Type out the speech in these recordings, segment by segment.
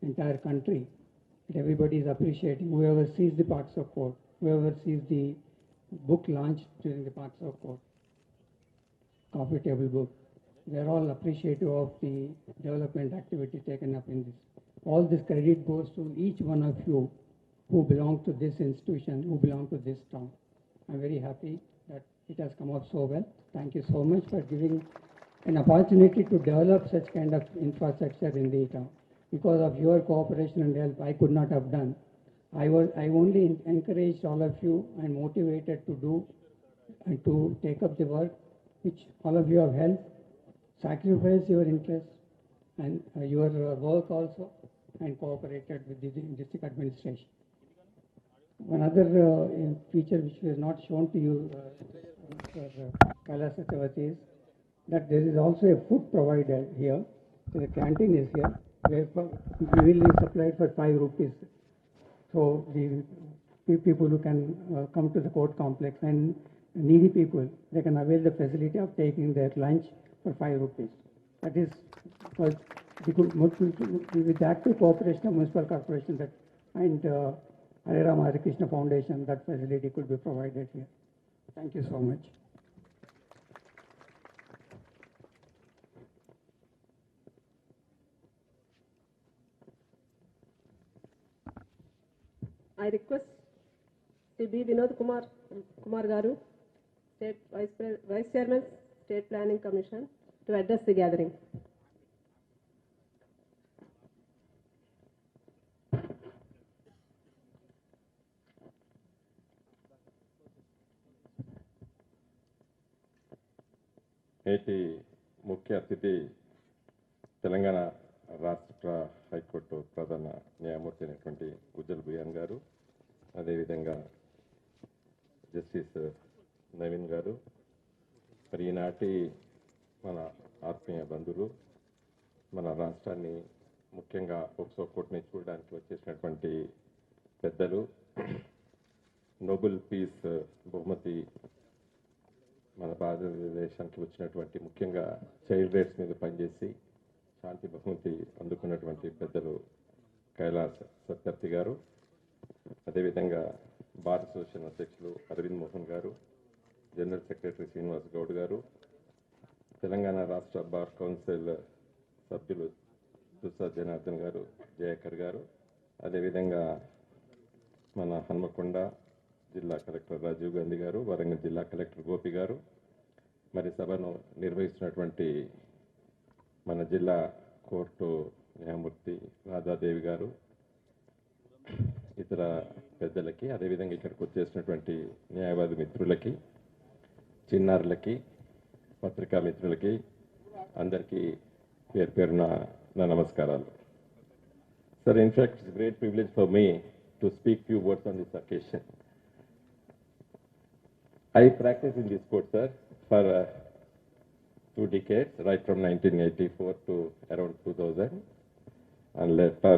entire country, that everybody is appreciating. Whoever sees the Parks of Court, whoever sees the book launched during the Parks of Court, coffee table book, they're all appreciative of the development activity taken up in this. All this credit goes to each one of you who belong to this institution, who belong to this town. I'm very happy that it has come out so well. Thank you so much for giving an opportunity to develop such kind of infrastructure in the town. Because of your cooperation and help, I could not have done. I only encouraged all of you and motivated to do and to take up the work which all of you have helped, sacrificed your interest and your work also, and cooperated with the district administration. One other feature which was not shown to you, Kailash Satyarthi, is that there is also a food provider here. The canteen is here, where we will be supplied for 5 rupees. So the people who can come to the court complex and needy people, they can avail the facility of taking their lunch for 5 rupees. That is with the active cooperation of municipal corporation that, and Hare Rama Hare Krishna Foundation, that facility could be provided here. Thank you so much. I request B. Vinod Kumar Garu, State Vice Chairman, State Planning Commission, to address the gathering. నేటి ముఖ్య అతిథి తెలంగాణ రాష్ట్ర high court ప్రధాన న్యాయమూర్తి అయినటువంటి ఉజ్జల్ భుయాన్ గారు, అదేవిధంగా justice Naveen గారు, మరి ఈనాటి మన ఆత్మీయ బంధువులు, మన రాష్ట్రాన్ని ముఖ్యంగా పోక్సో కోర్టుని చూడడానికి వచ్చేసినటువంటి పెద్దలు, నోబెల్ పీస్ బహుమతి మన భారతదేశానికి వచ్చినటువంటి ముఖ్యంగా చైల్డ్ రైట్స్ మీద పనిచేసి శాంతి బహుమతి అందుకున్నటువంటి పెద్దలు కైలాష్ సత్యార్థి గారు, అదేవిధంగా బార్ అసోసియేషన్ అధ్యక్షులు అరవింద్ మోహన్ గారు, జనరల్ సెక్రటరీ శ్రీనివాస్ గౌడ్ గారు, తెలంగాణ రాష్ట్ర బార్ కౌన్సిల్ సభ్యులు దుస్సా జనార్దన్ గారు, జయకర్ గారు, అదేవిధంగా మన హన్మకొండ జిల్లా కలెక్టర్ రాజీవ్ గాంధీ గారు, వరంగల్ జిల్లా కలెక్టర్ గోపి గారు, మరి సభను నిర్వహిస్తున్నటువంటి మన జిల్లా కోర్టు న్యాయమూర్తి రాధాదేవి గారు, ఇతర పెద్దలకి, అదేవిధంగా ఇక్కడికి వచ్చేసినటువంటి న్యాయవాది మిత్రులకి, చిన్నారులకి, పత్రికా మిత్రులకి అందరికీ పేరు పేరున నా నమస్కారాలు. Sir, in fact it's great privilege for me to speak few words on this occasion. I practiced in this court, sir, for 2 decades, right from 1984 to around 2000. And later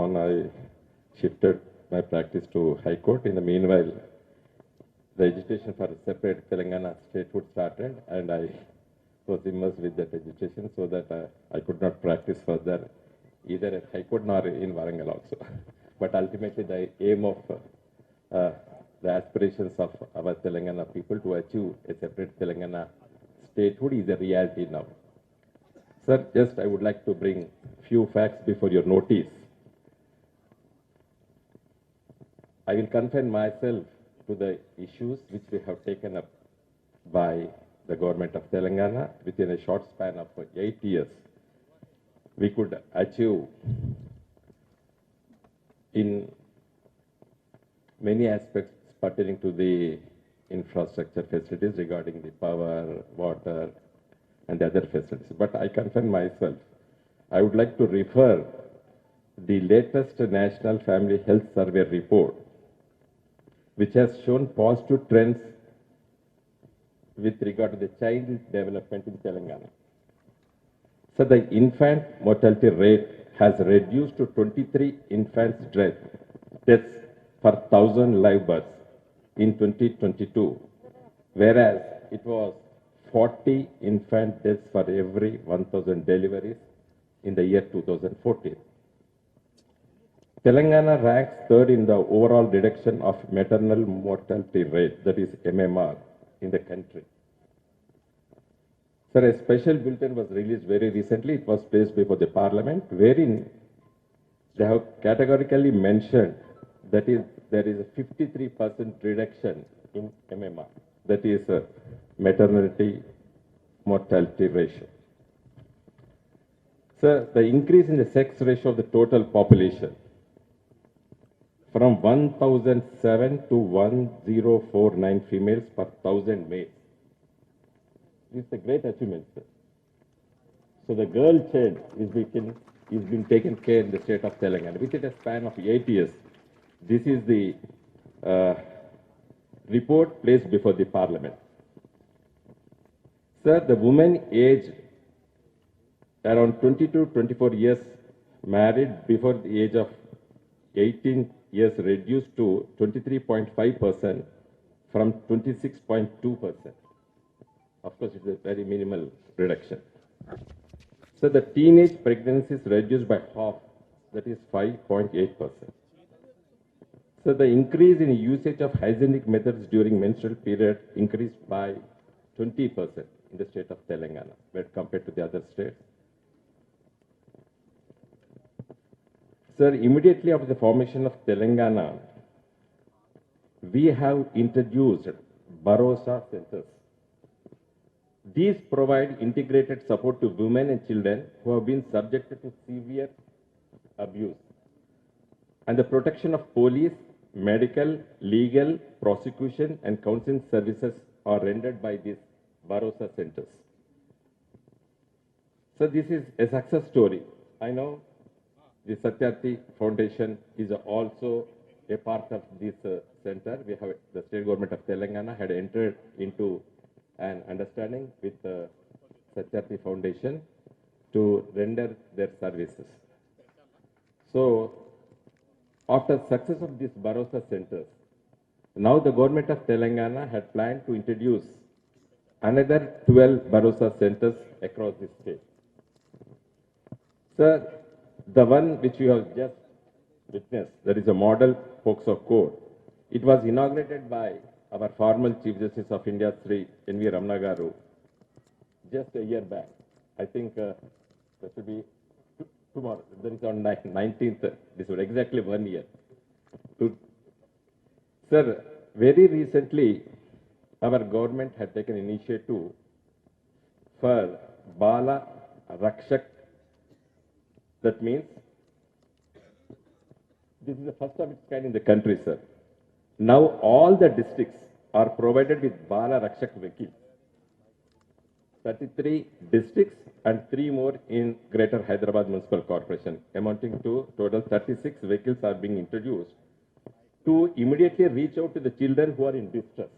on, I shifted my practice to High Court. In the meanwhile, the agitation for a separate Telangana statehood started, and I was immersed with that agitation so that I could not practice further either at High Court nor in Warangal also. But ultimately, the aim of the aspirations of our Telangana people to achieve a separate Telangana statehood is a reality now. Sir, just I would like to bring few facts before your notice. I will confine myself to the issues which we have taken up by the government of Telangana within a short span of 8 years. We could achieve in many aspects pertaining to the infrastructure facilities regarding the power, water, and the other facilities. But I confine myself. I would like to refer the latest National Family Health Survey report, which has shown positive trends with regard to the child development in Telangana. So the infant mortality rate has reduced to 23 infants deaths per 1,000 live births in 2022, whereas it was 40 infant deaths for every 1,000 deliveries in the year 2014. Telangana ranks third in the overall reduction of maternal mortality rate, that is MMR, in the country. Sir, a special bulletin was released very recently. It was placed before the Parliament, wherein they have categorically mentioned that there is a 53% reduction in MMR, that is maternity mortality ratio. Sir, the increase in the sex ratio of the total population from 1007 to 1049 females per 1000 males. This is a great achievement, sir. So the girl child is being taken care in the state of Telangana within a span of 8 years. This is the report placed before the Parliament. Sir, the women aged around 22-24 years married before the age of 18 years reduced to 23.5% from 26.2%. Of course, it's a very minimal reduction. So the teenage pregnancies reduced by half, that is 5.8%. So the increase in usage of hygienic methods during menstrual period increased by 20% in the state of Telangana when compared to the other states. Sir, immediately after the formation of Telangana, we have introduced Bharosa centers. These provide integrated support to women and children who have been subjected to severe abuse. And the protection of police, medical, legal, prosecution and counseling services are rendered by these Bharosa centers. So this is a success story. I know the Satyarthi Foundation is also a part of this center. We have the state government of Telangana had entered into an understanding with the Satyarthi Foundation to render their services. So, after success of these Bharosa centers, now the government of Telangana had planned to introduce another 12 Bharosa centers across the state. Sir, the one which you have just witnessed, that is a model POCSO code. It was inaugurated by our former Chief Justice of India, Sri N.V. Ramana Garu, just a year back. I think that should be tomorrow. That is on 19th December, exactly 1 year. Sir, very recently, our government had taken initiative for Bala Rakshak. That means this is the first of its kind in the country, sir. Now all the districts are provided with Bala Rakshak vehicles. 33 districts and 3 more in Greater Hyderabad Municipal Corporation, amounting to total 36 vehicles are being introduced to immediately reach out to the children who are in distress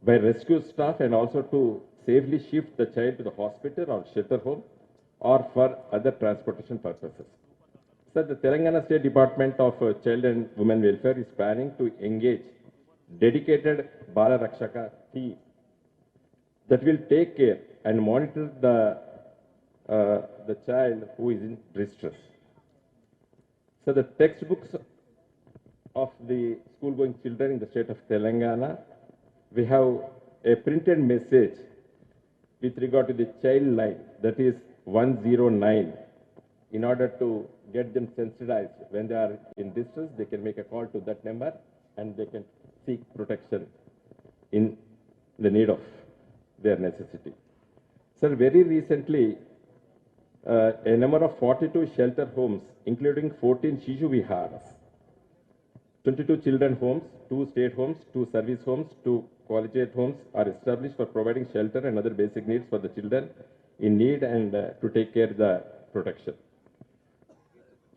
by rescue staff and also to safely shift the child to the hospital or shelter home or for other transportation purposes. So the Telangana State Department of Child and Women Welfare is planning to engage dedicated Bala Rakshaka team that will take care and monitor the child who is in distress. So the textbooks of the school-going children in the state of Telangana, we have a printed message with regard to the child line, that is 109. In order to get them sensitized when they are in distress, they can make a call to that number and they can seek protection in the need of their necessity. Sir, very recently, a number of 42 shelter homes, including 14 Shishu Vihars, 22 children homes, 2 state homes, 2 service homes, 2 collegiate homes are established for providing shelter and other basic needs for the children in need and to take care of the protection.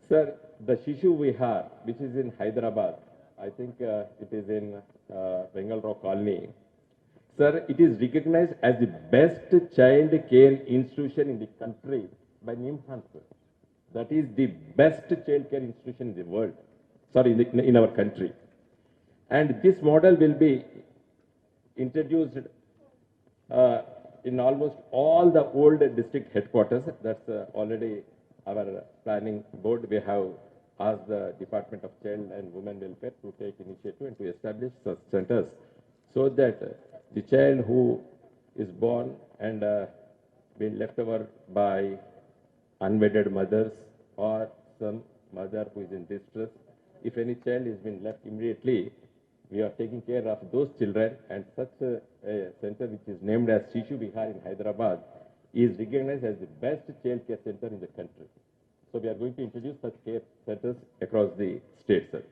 Sir, the Shishu Vihar, which is in Hyderabad, I think it is in Warangal colony. Sir, it is recognized as the best child care institution in the country by NIMHANS. That is the best child care institution in the world, sorry, in our country. And this model will be introduced in almost all the old district headquarters. That's already our planning board. We have asked the Department of Child and Women Welfare to take initiative and to establish such centers so that the child who is born and been left over by unwedded mothers or some mother who is in distress, if any child is been left immediately, we are taking care of those children, and such a center which is named as Shishu Vihar in Hyderabad is recognized as the best child care center in the country. So we are going to introduce such care centers across the state, sir.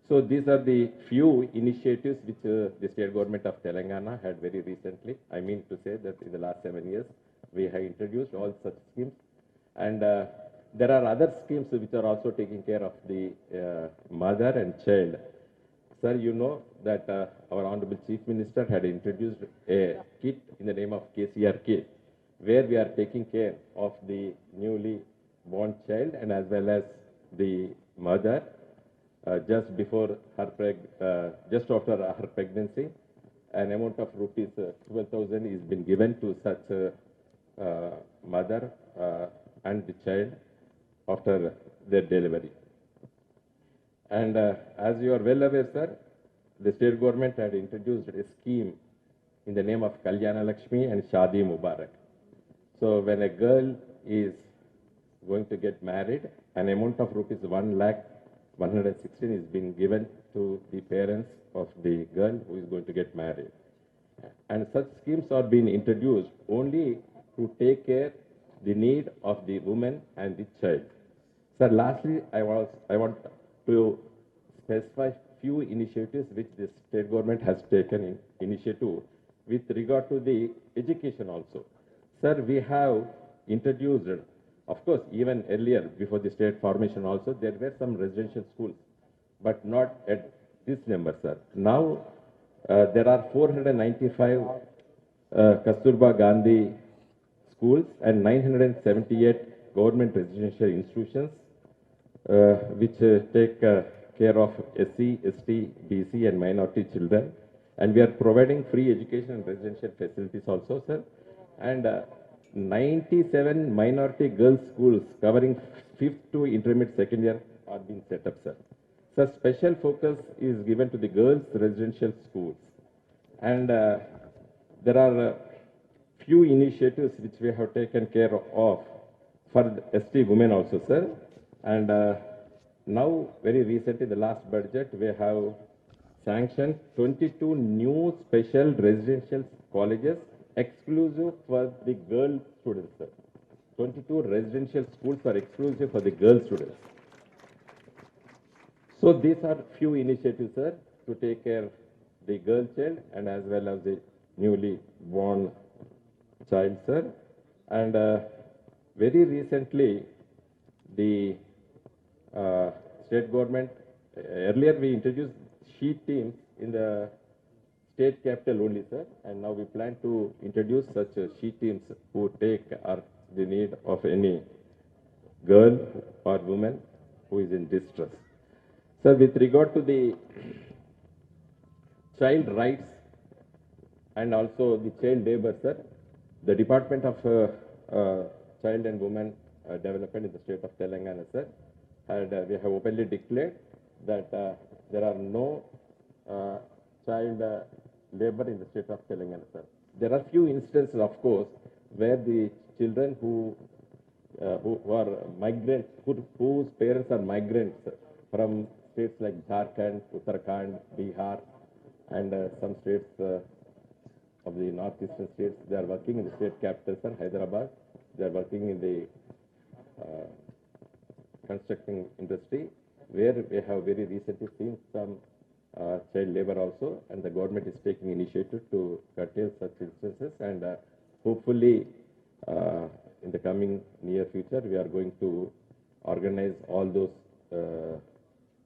So these are the few initiatives which the state government of Telangana had very recently. I mean to say that in the last 7 years, we have introduced all such schemes. And there are other schemes which are also taking care of the mother and child. Sir, you know that our Honorable Chief Minister had introduced a kit in the name of KCR kit, where we are taking care of the newly born child and as well as the mother just before her just after her pregnancy. An amount of rupees 12,000 is been given to such mother and the child after their delivery. And as you are well aware, sir, the state government had introduced a scheme in the name of Kalyana Lakshmi and Shadi Mubarak. So when a girl is going to get married, an amount of rupees 1,116 is being given to the parents of the girl who is going to get married. And such schemes are being introduced only to take care the need of the woman and the child. Sir, lastly, I want to specify few initiatives which the state government has taken initiative with regard to the education also. Sir, we have introduced, of course, even earlier before the state formation also, there were some residential schools, but not at this number, sir. Now, there are 495 Kasturba Gandhi schools and 978 government residential institutions which take care of SC, ST, BC and minority children. And we are providing free education and residential facilities also, sir. And 97 minority girls schools covering 5th to intermediate second year are being set up, sir. So special focus is given to the girls residential schools. And there are few initiatives which we have taken care of for the ST women also, sir. And now, very recently, the last budget, we have sanctioned 22 new special residential colleges exclusive for the girl students, sir. 22 residential schools are exclusive for the girl students. So these are few initiatives, sir, to take care of the girl child and as well as the newly born child, sir. And very recently, the state government, earlier we introduced sheet teams in the state capital only, sir, and now we plan to introduce such sheet teams who take the need of any girl or woman who is in distress. Sir, with regard to the child rights and also the child labor, sir, the Department of Child and Women Development in the state of Telangana, sir, and we have openly declared that there are no child labor in the state of Telangana, sir. There are few instances, of course, where the children who are migrants, whose parents are migrants from states like Jharkhand, Uttarakhand, Bihar, and some states of the northeastern states, they are working in the state capital, sir, Hyderabad. They are working in the constructing industry, where we have very recently seen some child labor also, and the government is taking initiative to curtail such instances, and hopefully in the coming near future, we are going to organize all those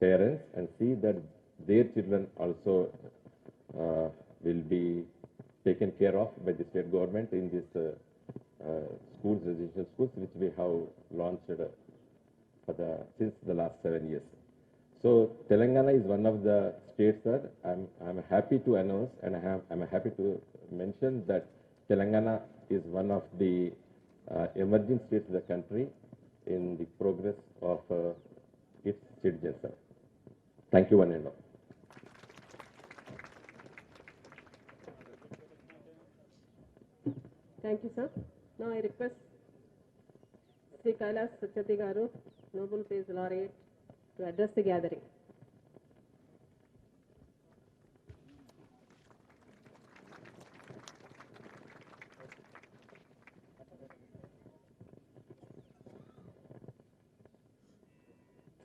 parents and see that their children also will be taken care of by the state government in this schools, residential schools, which we have launched since the last 7 years. So Telangana is one of the states, sir. I'm happy to announce, and I'm happy to mention that Telangana is one of the emerging states in the country in the progress of its Thank you, one and all. Thank you, sir. Now I request Sri Kailash Satyarthi Garu, Nobel Peace Laureate, to address the gathering.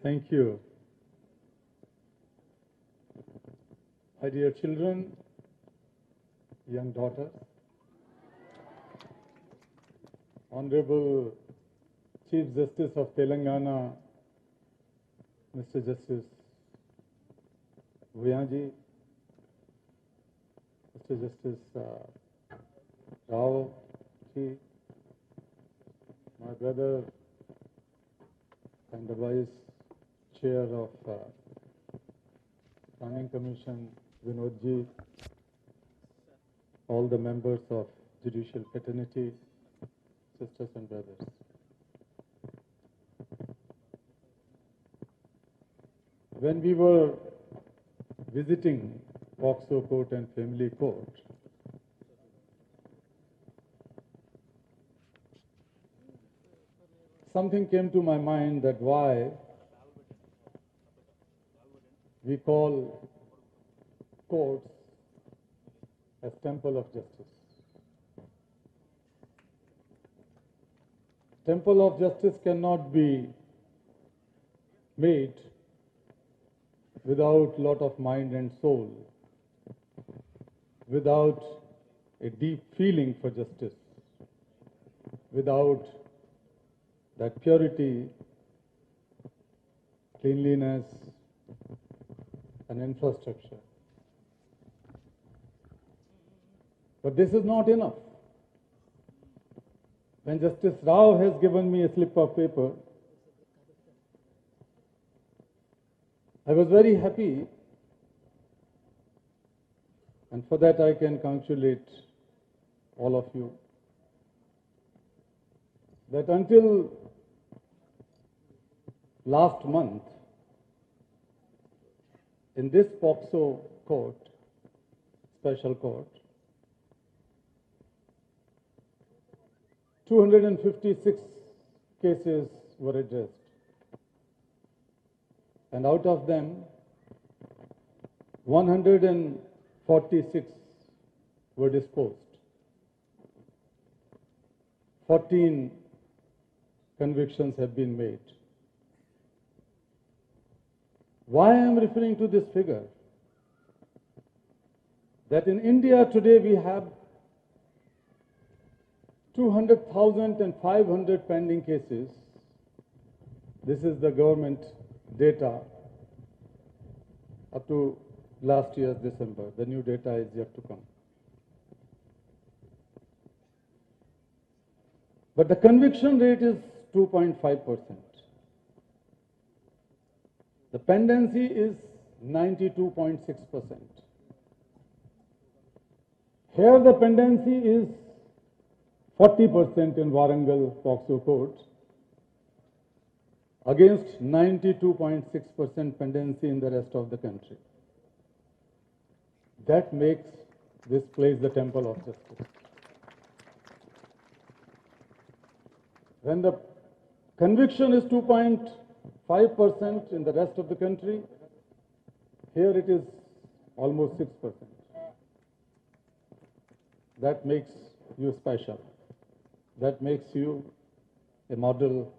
Thank you. My dear children, young daughters, Honorable Chief Justice of Telangana, Mr. Justice Bhuyan ji, Mr. Justice Rao ji, my brother and the Vice Chair of Planning Commission, Vinod ji, all the members of Judicial fraternity, sisters and brothers. When we were visiting POCSO Court and Family Court, something came to my mind that why we call courts as temple of justice. Temple of justice cannot be made without lot of mind and soul, without a deep feeling for justice, without that purity, cleanliness, and infrastructure. But this is not enough. When Justice Rao has given me a slip of paper, I was very happy, and for that I can congratulate all of you, that until last month, in this POCSO court, special court, 256 cases were addressed, and out of them, 146 were disposed. 14 convictions have been made. Why I am referring to this figure? That in India today we have 200,500 pending cases. This is the government data up to last year's December. The new data is yet to come. But the conviction rate is 2.5%. The pendency is 92.6%. Here the pendency is 40% in Warangal POCSO court against 92.6% pendency in the rest of the country. That makes this place the temple of justice. When the conviction is 2.5% in the rest of the country, here it is almost 6%. That makes you special. That makes you a model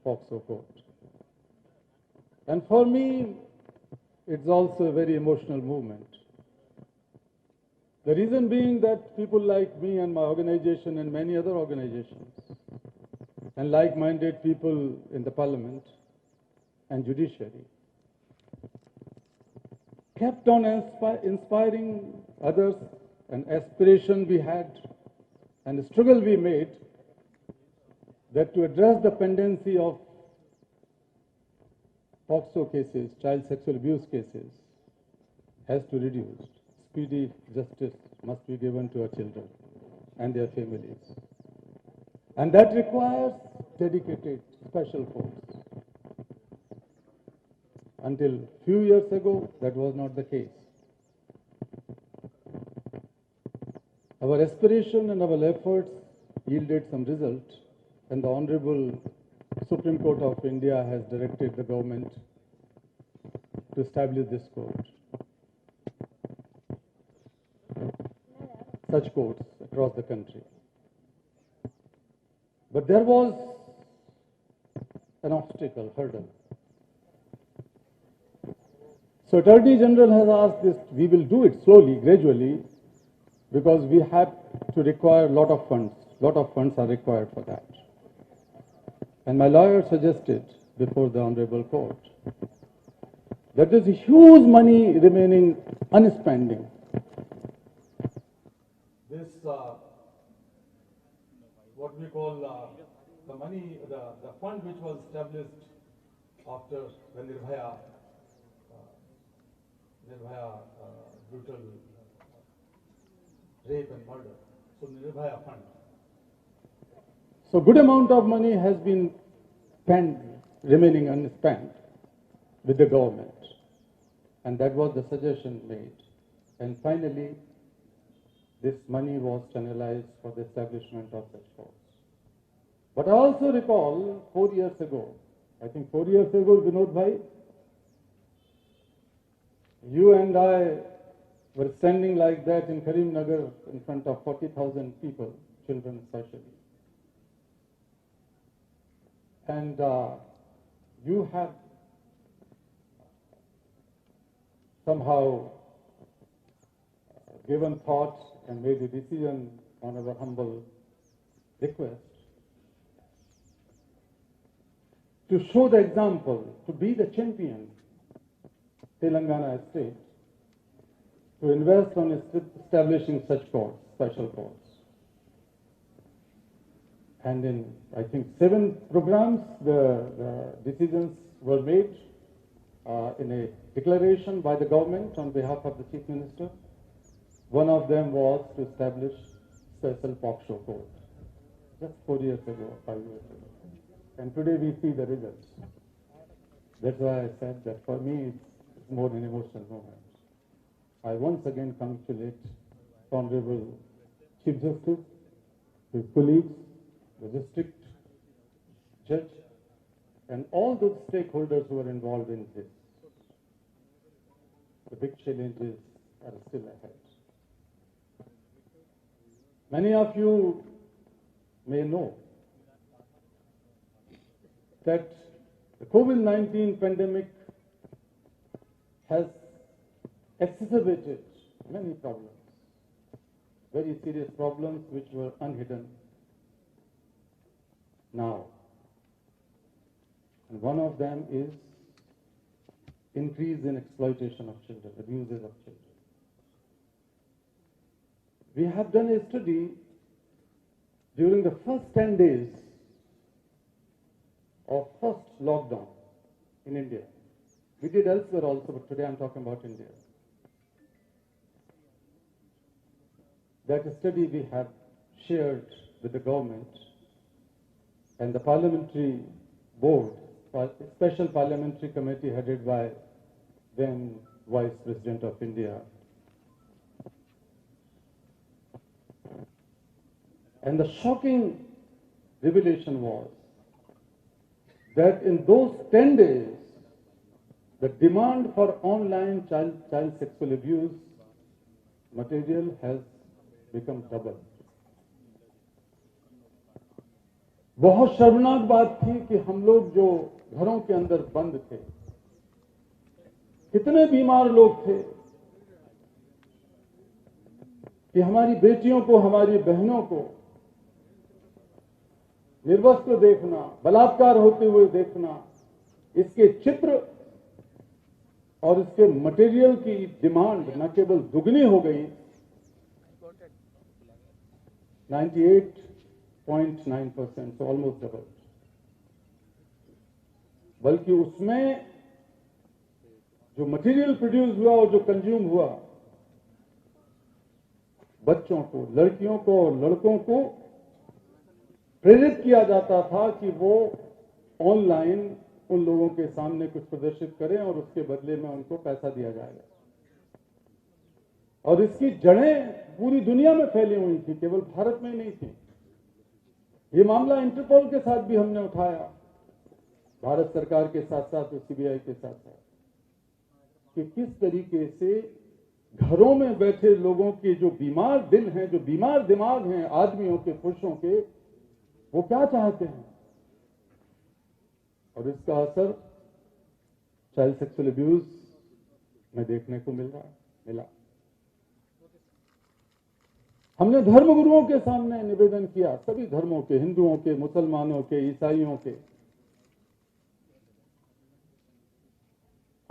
POCSO court. And for me, it's also a very emotional movement. The reason being that people like me and my organization and many other organizations and like-minded people in the parliament and judiciary kept on inspiring others, an aspiration we had and a struggle we made, that to address the pendency of POCSO cases, child sexual abuse cases, has to reduce. Speedy justice must be given to our children and their families. And that requires dedicated special courts. Until few years ago, that was not the case. Our aspiration and our efforts yielded some result, and the Honorable Supreme Court of India has directed the government to establish this court. Such courts across the country. But there was an obstacle, hurdle. So Attorney General has asked this, we will do it slowly, gradually, because we have to require a lot of funds. A lot of funds are required for that. And my lawyer suggested before the Honorable Court that there is a huge money remaining unspending. This, what we call the money, the fund which was established after the Nirbhaya brutal rape and murder. So Nirbhaya fund. So good amount of money has been spent, remaining unspent with the government. And that was the suggestion made. And finally, this money was channelized for the establishment of such courts. But I also recall 4 years ago, I think 4 years ago, Vinod bhai, you and I were standing like that in Karimnagar in front of 40,000 people, children especially. And you have somehow given thought and made a decision on our humble request to show the example, to be the champion, Telangana state, to invest on establishing such courts, special courts. And in, I think, 7 programs, the decisions were made in a declaration by the government on behalf of the Chief Minister. One of them was to establish special POCSO court, just 4 years ago, 5 years ago. And today we see the results. That's why I said that for me it's more an emotional moment. I once again congratulate Honorable Chief Justice, his colleagues, the district judge, and all those stakeholders who are involved in this. The big challenges are still ahead. Many of you may know that the COVID-19 pandemic has exacerbated many problems, very serious problems which were unhidden now. And one of them is increase in exploitation of children, abuses of children. We have done a study during the first 10 days of first lockdown in India. We did elsewhere also, but today I'm talking about India. That study we have shared with the government and the parliamentary board, a special parliamentary committee headed by then Vice President of India. And the shocking revelation was that in those 10 days, the demand for online child sexual abuse material has become double. बहुत शर्मनाक बात थी कि हम लोग जो घरों के अंदर बंद थे, कितने बीमार लोग थे कि हमारी बेटियों को, हमारी बहनों को निर्वस्त्र देखना, बलात्कार होते हुए देखना, इसके चित्र और इसके मटेरियल की डिमांड न केवल दुगनी हो गई, 98.9%, so almost double, बल्कि उसमें जो मटेरियल प्रोड्यूस हुआ और जो कंज्यूम हुआ, बच्चों को, लड़कियों को और लड़कों को प्रेरित किया जाता था कि वो ऑनलाइन उन लोगों के सामने कुछ प्रदर्शित करें और उसके बदले में उनको पैसा दिया जाएगा। और इसकी जड़ें पूरी दुनिया में फैली हुई थी, केवल भारत में ही नहीं थी। ये मामला इंटरपोल के साथ भी हमने उठाया, भारत सरकार के साथ साथ सीबीआई के साथ साथ, कि किस तरीके से घरों में बैठे लोगों के जो बीमार दिल हैं, जो बीमार दिमाग हैं आदमियों के, पुरुषों के, वो क्या चाहते हैं, और इसका असर चाइल्ड सेक्सुअल अब्यूज में देखने को मिला। हमने धर्मगुरुओं के सामने निवेदन किया, सभी धर्मों के, हिंदुओं के, मुसलमानों के, ईसाइयों के,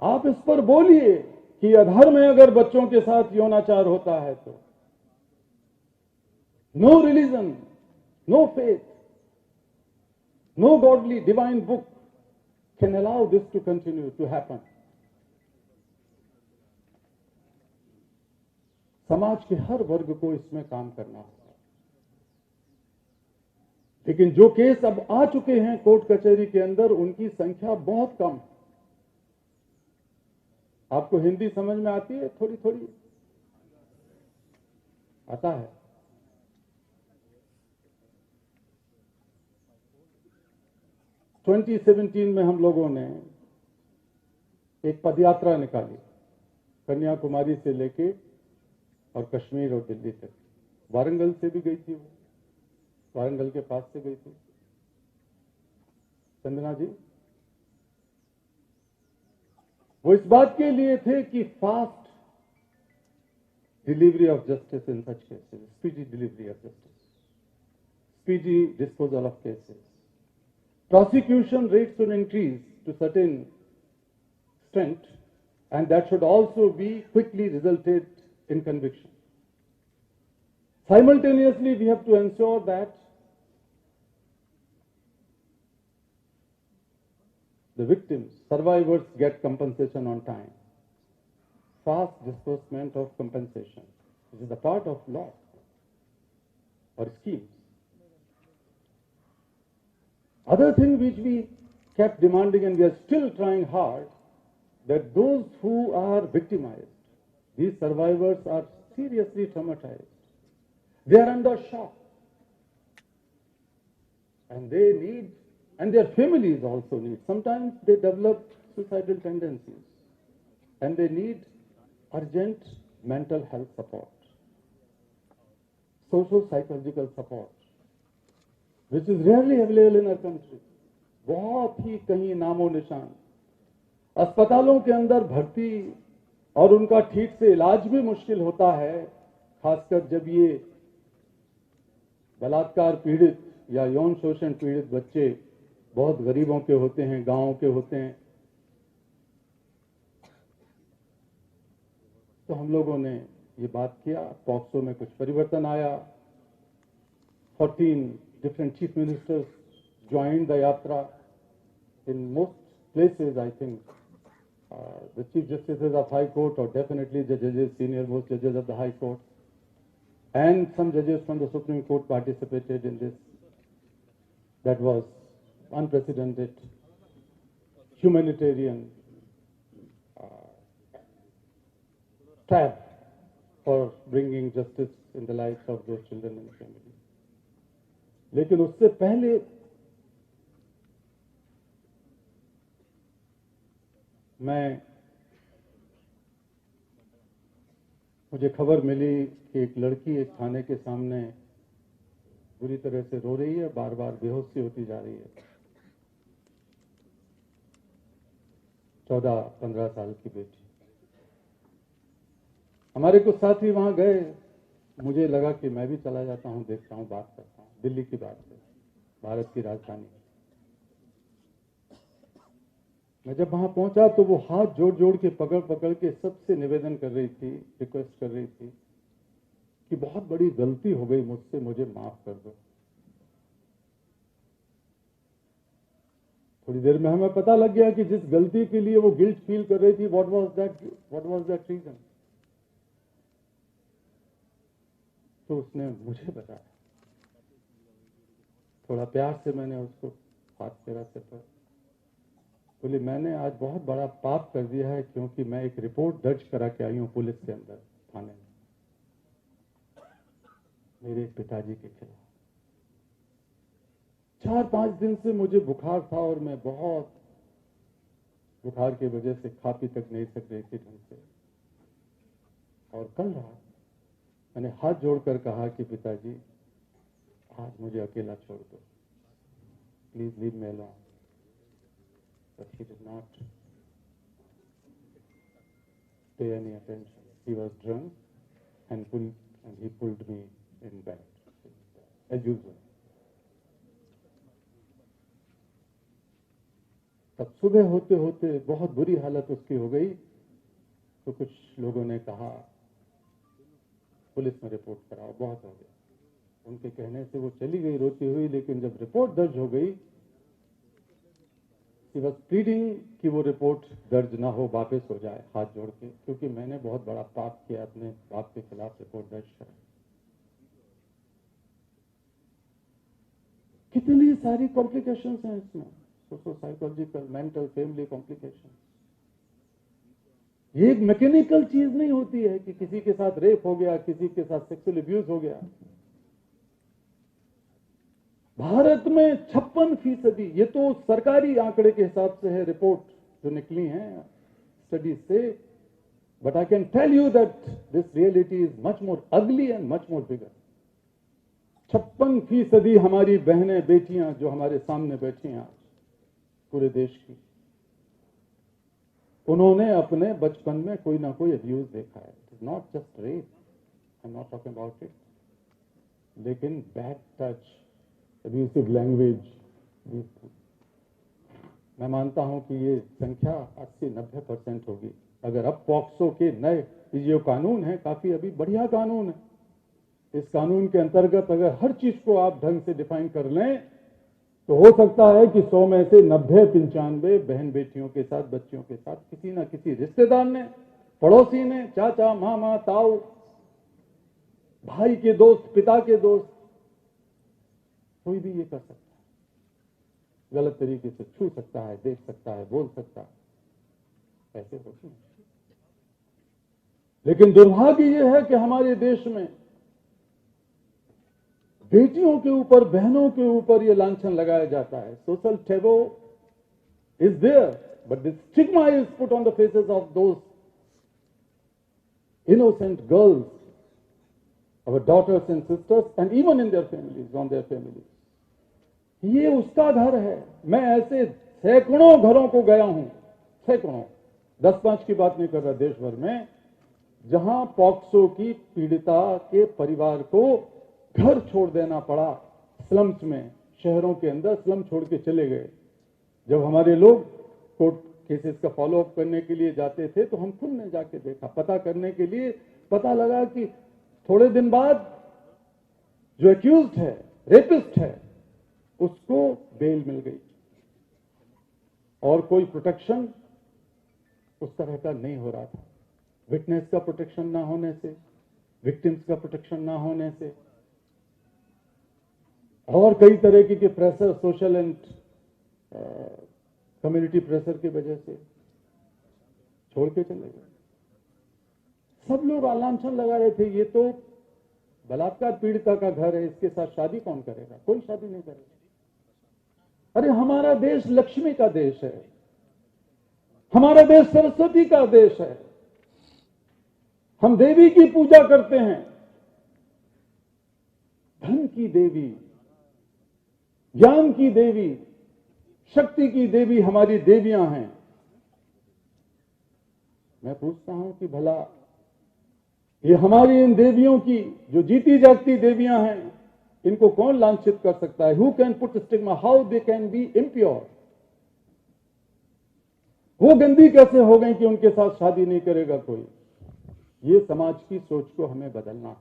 आप इस पर बोलिए कि अधर्म है अगर बच्चों के साथ यौनाचार होता है तो। No religion, no faith, no godly divine book can allow this to continue to happen. समाज के हर वर्ग को इसमें काम करना होगा। लेकिन जो केस अब आ चुके हैं कोर्ट कचहरी के अंदर, उनकी संख्या बहुत कम। आपको हिंदी समझ में आती है? थोड़ी थोड़ी आता है। - 2017 में हम लोगों ने एक पदयात्रा निकाली, कन्याकुमारी से लेके और कश्मीर और दिल्ली तक। वारंगल से भी गई थी, वो वारंगल के पास से गई थी चंदना जी। वो इस बात के लिए थे कि fast delivery of justice in such cases, speedy delivery of justice, speedy disposal of cases, prosecution rates should increase to certain extent, and that should also be quickly resulted in conviction. Simultaneously, we have to ensure that the victims, survivors get compensation on time. Fast disbursement of compensation. This is a part of law or schemes. Other thing which we kept demanding, and we are still trying hard, that those who are victimized, these survivors are seriously traumatized. They are under shock. And they need, and their families also need, sometimes they develop suicidal tendencies, and they need urgent mental health support, social psychological support, which is rarely available in our country. बहुत ही कहीं नामो निशान। अस्पतालों के अंदर भर्ती और उनका ठीक से इलाज भी मुश्किल होता है, खासकर जब ये बलात्कार पीड़ित या यौन शोषण पीड़ित बच्चे बहुत गरीबों के होते हैं, गांवों के होते हैं। तो हम लोगों ने ये बात किया, पॉक्सो में कुछ परिवर्तन आया। 14 different chief ministers joined the yatra. In most places, I think, the chief justices of High Court, or definitely the judges, senior most judges of the High Court, and some judges from the Supreme Court participated in this. That was unprecedented humanitarian tab for bringing justice in the lives of those children and families. लेकिन उससे पहले मुझे खबर मिली कि एक लड़की एक थाने के सामने बुरी तरह से रो रही है, बार बार बेहोश सी होती जा रही है। 14-15 साल की बेटी। हमारे कुछ साथी वहां गए, मुझे लगा कि मैं भी चला जाता हूं, देखता हूं, बात करता हूं। दिल्ली की बात है, भारत की राजधानी। मैं जब वहां पहुंचा तो वो हाथ जोड़ जोड़ के पकड़ पकड़ के सबसे निवेदन कर रही थी, रिक्वेस्ट कर रही थी कि बहुत बड़ी गलती हो गई मुझसे, मुझे माफ कर दो। थोड़ी देर में हमें पता लग गया कि जिस गलती के लिए वो गिल्ट फील कर रही थी, व्हाट वाज दैट रीजन। तो उसने मुझे बताया, थोड़ा प्यार से मैंने उसको हाथ फेरा से पर, बोले मैंने आज बहुत बड़ा पाप कर दिया है, क्योंकि मैं एक रिपोर्ट दर्ज करा के आई हूं पुलिस के अंदर थाने में मेरे पिताजी के खिलाफ। 4-5 दिन से मुझे बुखार था और मैं बहुत बुखार की वजह से खा पी तक नहीं सक रही थी ढंग से। और कल रात मैंने हाथ जोड़कर कहा कि पिताजी आज मुझे अकेला छोड़ दो, please leave me alone. But he did not pay any attention. He was drunk and he pulled me in bed as usual. तब सुबह होते होते बहुत बुरी हालत उसकी हो गई, तो कुछ लोगों ने कहा पुलिस में रिपोर्ट कराओ, बहुत हो गया। उनके कहने से वो चली गई रोती हुई, लेकिन जब रिपोर्ट दर्ज हो गई, शी वॉज प्लीडिंग कि वो रिपोर्ट दर्ज ना हो, वापस हो जाए, हाथ जोड़ के, क्योंकि मैंने बहुत बड़ा पाप किया, अपने बाप के खिलाफ रिपोर्ट दर्ज करा। कितनी सारी कॉम्प्लिकेशंस हैं इसमें, socio psychological, mental, family complication. ये एक मैकेनिकल चीज नहीं होती है कि किसी के साथ रेप हो गया, किसी के साथ सेक्सुअल अब्यूज हो गया। भारत में 56%, ये तो सरकारी आंकड़े के हिसाब से है, रिपोर्ट जो निकली हैं स्टडीज से, but I can tell you that this reality is much more ugly and much more बिगर। 56% हमारी बहनें बेटियां जो हमारे सामने बैठी हैं आज पूरे देश की, उन्होंने अपने बचपन में कोई ना कोई अब्यूज देखा है। It is not just rape, I am not talking about it, लेकिन बैड टच, अब्यूसिव लैंग्वेज। मैं मानता हूं कि ये संख्या 80-90% होगी। अगर अब पॉक्सो के नए जो कानून है, काफी अभी बढ़िया कानून है, इस कानून के अंतर्गत अगर हर चीज को आप ढंग से डिफाइन कर लें, तो हो सकता है कि 100 में से 90-95 बहन बेटियों के साथ, बच्चियों के साथ किसी ना किसी रिश्तेदार ने, पड़ोसी ने, चाचा, मामा, ताऊ, भाई के दोस्त, पिता के दोस्त, कोई भी ये कर सकता है, गलत तरीके से छू सकता है, देख सकता है, बोल सकता है, ऐसे होते हैं। लेकिन दुर्भाग्य ये है कि हमारे देश में बेटियों के ऊपर, बहनों के ऊपर ये लांछन लगाया जाता है। Social taboo is there, but this stigma is put on the faces of those innocent girls, our daughters and sisters, and even in their families, on their families. ये उसका घर है। मैं ऐसे सैकड़ों घरों को गया हूं, सैकड़ों, 10-5 की बात नहीं कर रहा, देश भर में, जहां पॉक्सो की पीड़िता के परिवार को घर छोड़ देना पड़ा, स्लम्स में, शहरों के अंदर स्लम छोड़ के चले गए। जब हमारे लोग कोर्ट केसेस का फॉलो अप करने के लिए जाते थे, तो हम खुद ने जाके देखा, पता करने के लिए, पता लगा कि थोड़े दिन बाद जो एक्यूज्ड है, रेपिस्ट है, उसको बेल मिल गई और कोई प्रोटेक्शन उस तरह का नहीं हो रहा था। विटनेस का प्रोटेक्शन ना होने से, विक्टिम्स का प्रोटेक्शन ना होने से, और कई तरह के pressure, social and community pressure की वजह से छोड़ के चले गए। सब लोग लांछन लगा रहे थे, ये तो बलात्कार पीड़िता का घर है, इसके साथ शादी कौन करेगा? कोई शादी नहीं करेगा। अरे हमारा देश लक्ष्मी का देश है, हमारा देश सरस्वती का देश है, हम देवी की पूजा करते हैं, धन की देवी, ज्ञान की देवी, शक्ति की देवी हमारी देवियां हैं। मैं पूछता हूं कि भला ये हमारी इन देवियों की, जो जीती जागती देवियां हैं, इनको कौन लांछित कर सकता है? Who can put stigma? How they can be impure? वो गंदी कैसे हो गई कि उनके साथ शादी नहीं करेगा कोई? ये समाज की सोच को हमें बदलना है।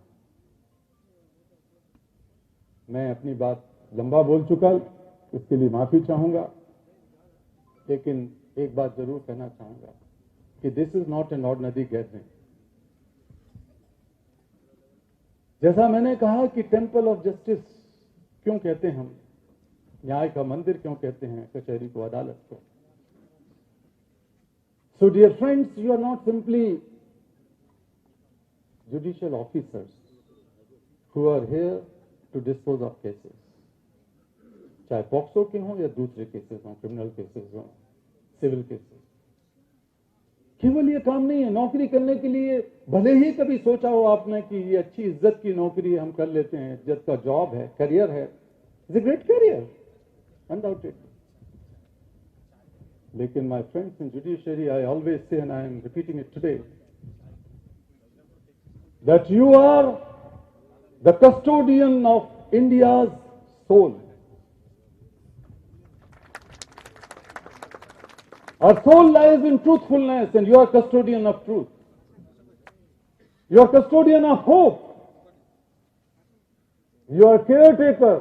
मैं अपनी बात लंबा बोल चुका, इसके लिए माफी चाहूंगा, लेकिन एक बात जरूर कहना चाहूंगा कि this is not an ordinary gathering. जैसा मैंने कहा कि टेंपल ऑफ जस्टिस क्यों कहते हैं हम, न्याय का मंदिर क्यों कहते हैं कचहरी को, अदालत को? So dear friends, you are not simply judicial officers who are here to dispose of cases. चाहे पॉक्सो के हों या दूसरे केसेस हों, क्रिमिनल केसेस हों, सिविल केसेस, केवल ये काम नहीं है। नौकरी करने के लिए भले ही कभी सोचा हो आपने कि ये अच्छी इज्जत की नौकरी हम कर लेते हैं, इज्जत का जॉब है, करियर है, it's a great career undoubtedly. लेकिन my friends in judiciary, I always say and I am repeating it today, that you are the custodian of India's soul. Our soul lies in truthfulness, and you are custodian of truth. You are custodian of hope. You are caretaker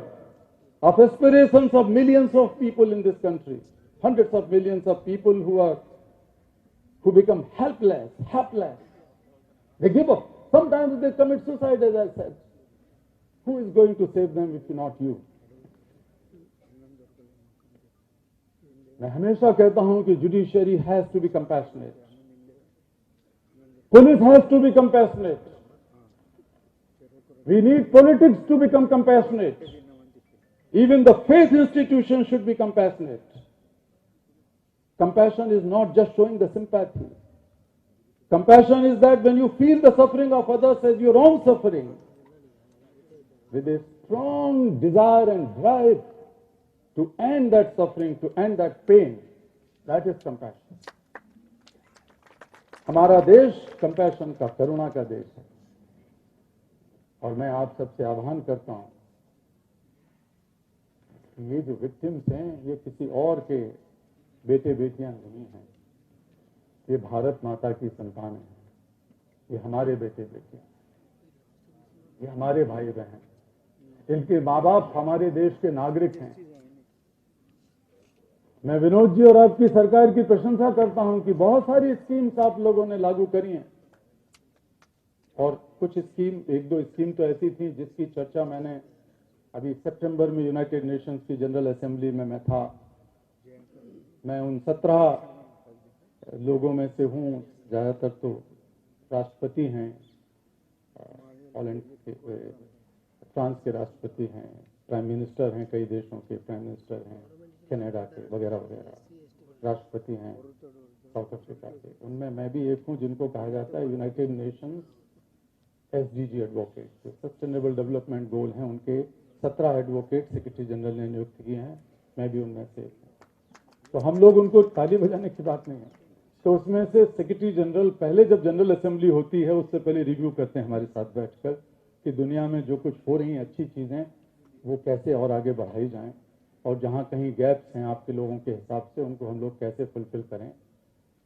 of aspirations of millions of people in this country, hundreds of millions of people who become helpless. They give up. Sometimes they commit suicide, as I said. Who is going to save them if not you? मैं हमेशा कहता हूं कि judiciary has to be compassionate, police has to be compassionate, we need politics to become compassionate, even the faith institution should be compassionate. Compassion is not just showing the sympathy. Compassion is that when you feel the suffering of others as your own suffering, with a strong desire and drive to end that suffering, to end that pain, that is compassion. हमारा देश compassion का, करुणा का देश है, और मैं आप सबसे आह्वान करता हूं कि ये जो विक्टिम्स हैं, ये किसी और के बेटे बेटियां नहीं हैं, ये भारत माता की संतान है, ये हमारे बेटे बेटियां, ये हमारे भाई बहन, इनके माँ बाप हमारे देश के नागरिक हैं. मैं विनोद जी और आपकी सरकार की प्रशंसा करता हूं कि बहुत सारी स्कीम्स आप लोगों ने लागू करी हैं, और कुछ स्कीम, एक दो स्कीम तो ऐसी थी जिसकी चर्चा मैंने अभी सितंबर में यूनाइटेड नेशंस की जनरल असेंबली में मैं था. मैं उन 17 लोगों में से हूं, ज्यादातर तो राष्ट्रपति हैं, हॉलैंड के, फ्रांस के राष्ट्रपति हैं, प्राइम मिनिस्टर हैं, कई देशों के प्राइम मिनिस्टर हैं, कनाडा के वगैरह वगैरह राष्ट्रपति हैं, साउथ अफ्रीका के. उनमें मैं भी एक हूं जिनको कहा जाता है यूनाइटेड नेशंस एसडीजी एडवोकेट. जो सस्टेनेबल डेवलपमेंट गोल हैं, उनके 17 एडवोकेट सेक्रेटरी जनरल ने नियुक्त किए हैं, मैं भी उनमें से एक हूं. तो हम लोग उनको ताली बजाने की बात नहीं है. तो उसमें से सेक्रेटरी जनरल पहले जब जनरल असेंबली होती है उससे पहले रिव्यू करते हैं हमारे साथ बैठकर कि दुनिया में जो कुछ हो रही हैं अच्छी चीजें वो कैसे और आगे बढ़ाई जाएं, और जहां कहीं गैप्स हैं आपके लोगों के हिसाब से उनको हम लोग कैसे फुलफिल करें.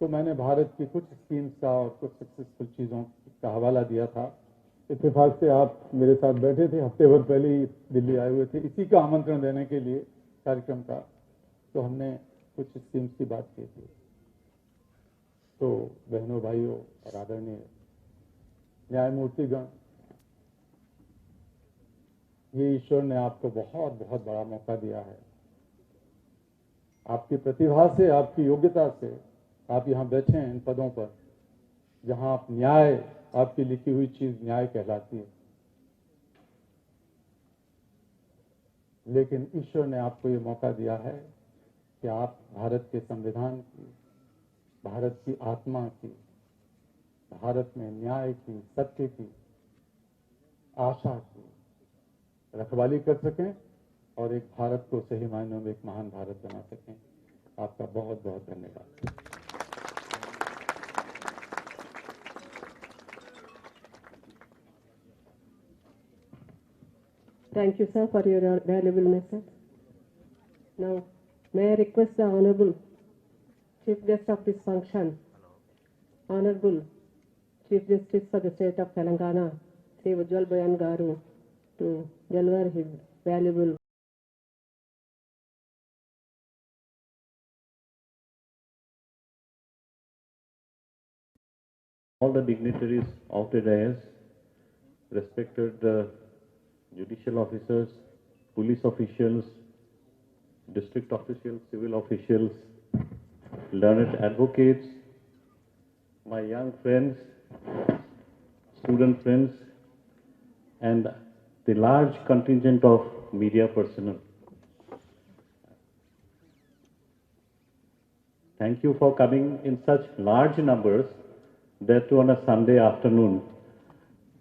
तो मैंने भारत की कुछ स्कीम्स का और कुछ सक्सेसफुल चीज़ों का हवाला दिया था. इत्तेफाक से आप मेरे साथ बैठे थे, हफ्ते भर पहले ही दिल्ली आए हुए थे इसी का आमंत्रण देने के लिए कार्यक्रम का. तो हमने कुछ स्कीम्स की बात की थी. तो बहनों भाइयों और आदरणीय न्यायमूर्तिगण, ये ईश्वर ने आपको बहुत बहुत बड़ा मौका दिया है. आपकी प्रतिभा से, आपकी योग्यता से आप यहाँ बैठे हैं इन पदों पर, जहाँ आप न्याय, आपकी लिखी हुई चीज न्याय कहलाती है. लेकिन ईश्वर ने आपको ये मौका दिया है कि आप भारत के संविधान की, भारत की आत्मा की, भारत में न्याय की, सत्य की, आशा की रखवाली कर सकें और एक भारत को सही मायनों में एक महान भारत बना सकें. आपका बहुत बहुत धन्यवाद. Thank you, sir, for your valuable message. Now, may I request the Honorable Chief Guest of this function, Honorable Chief Justice for the State of Telangana, Sri Ujjal Bhuyan Garu, to deliver his valuable all the dignitaries of the dais, respected judicial officers, police officials, district officials, civil officials, learned advocates, my young friends, student friends, and the large contingent of media personnel. Thank you for coming in such large numbers, that too on a Sunday afternoon,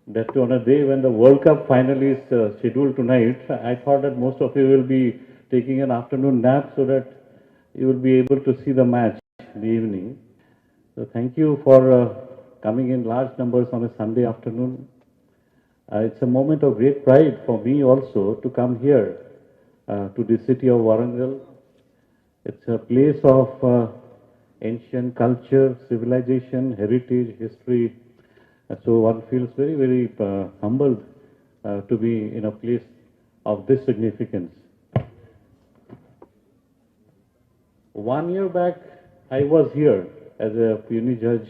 that too on a day when the World Cup final is scheduled tonight. I thought that most of you will be taking an afternoon nap so that you will be able to see the match in the evening. So thank you for coming in large numbers on a Sunday afternoon. It's a moment of great pride for me also to come here to the city of Warangal. It's a place of ancient culture, civilization, heritage, history. So one feels very, very humbled to be in a place of this significance. 1 year back, I was here as a puisne judge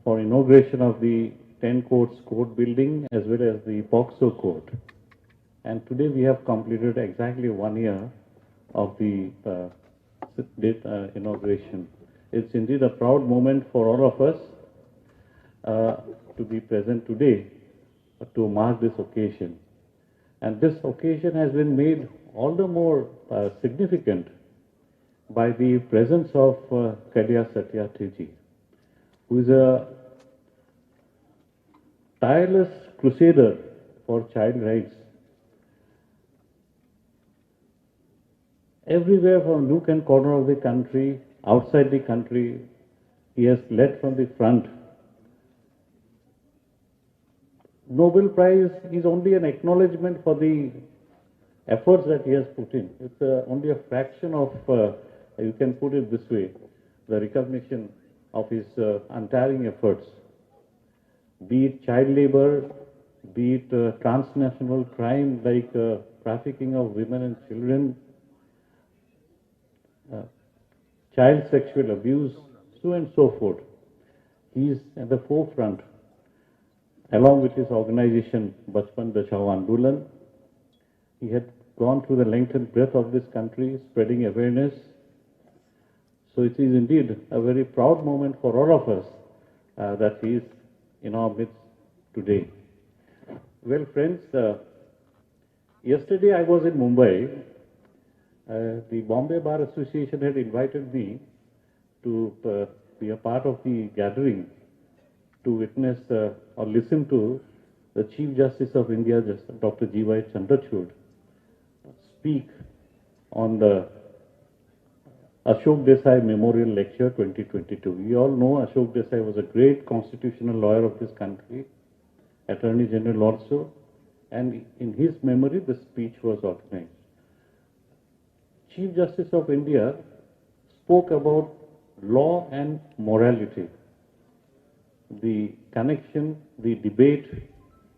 for inauguration of the 10 courts court building as well as the POCSO court. And today we have completed exactly 1 year of the inauguration. It's indeed a proud moment for all of us to be present today to mark this occasion. And this occasion has been made all the more significant by the presence of Kailash Satyarthi ji, who is a tireless crusader for child rights. Everywhere from nook and corner of the country, outside the country, he has led from the front. Nobel Prize is only an acknowledgement for the efforts that he has put in. It's only a fraction of, you can put it this way, the recognition of his untiring efforts. Be it child labor, be it transnational crime like trafficking of women and children, child sexual abuse, so and so forth. He is at the forefront, along with his organization, Bachpan Bachao Andolan. He had gone through the length and breadth of this country, spreading awareness. So it is indeed a very proud moment for all of us that he is in our midst today. Well, friends, yesterday I was in Mumbai. The Bombay Bar Association had invited me to be a part of the gathering to witness or listen to the Chief Justice of India, Dr. G.Y. Chandrachud, speak on the Ashok Desai Memorial Lecture 2022. We all know Ashok Desai was a great constitutional lawyer of this country, Attorney General also, and in his memory the speech was organized. Chief Justice of India spoke about law and morality, the connection, the debate,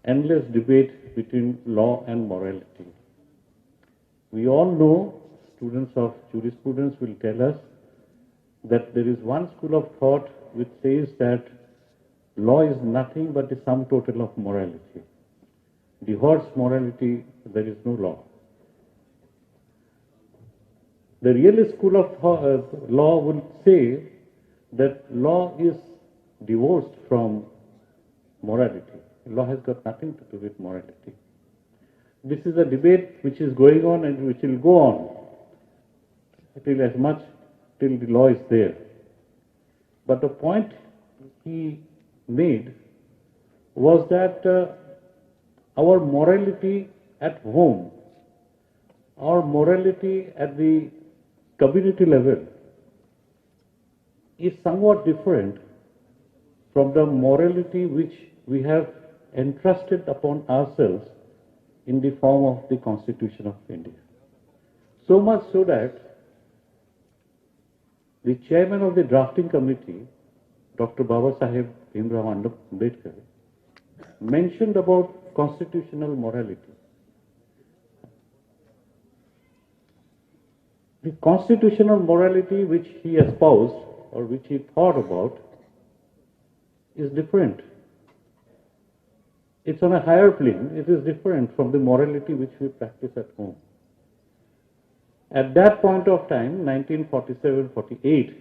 endless debate between law and morality. We all know, students of jurisprudence will tell us, that there is one school of thought which says that law is nothing but the sum total of morality. Divorce morality, there is no law. The realist school of law will say that law is divorced from morality. Law has got nothing to do with morality. This is a debate which is going on and which will go on till the law is there. But the point he made was that our morality at home, our morality at the community level is somewhat different from the morality which we have entrusted upon ourselves in the form of the Constitution of India. So much so that the chairman of the drafting committee, Dr. Baba Saheb Bhimrao Ambedkar, mentioned about constitutional morality. The constitutional morality which he espoused or which he thought about is different. It's on a higher plane. It is different from the morality which we practice at home. At that point of time, 1947, 48,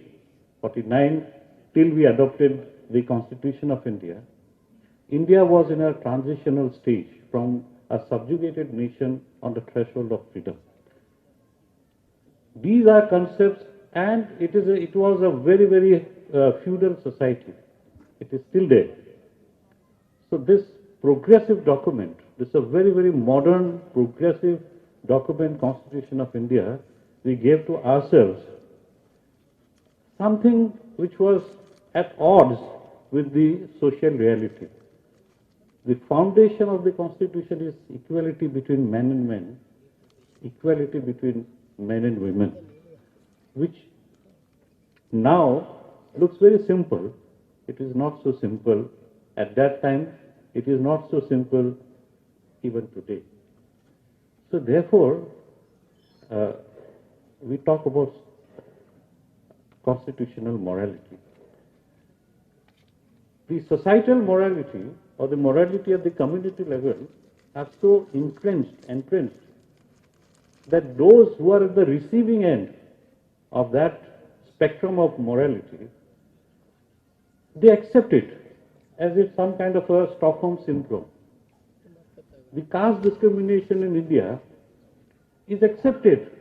49, till we adopted the Constitution of India, India was in a transitional stage from a subjugated nation on the threshold of freedom. These are concepts, and it was a very, very feudal society. It is still there. So this progressive document, this is a very, very modern, progressive document, Constitution of India, we gave to ourselves something which was at odds with the social reality. The foundation of the Constitution is equality between men and men, equality between men and women, which now looks very simple. It is not so simple. At that time, it is not so simple even today. So therefore, we talk about constitutional morality. The societal morality or the morality at the community level are so entrenched, that those who are at the receiving end of that spectrum of morality, they accept it as if some kind of a Stockholm syndrome. The caste discrimination in India is accepted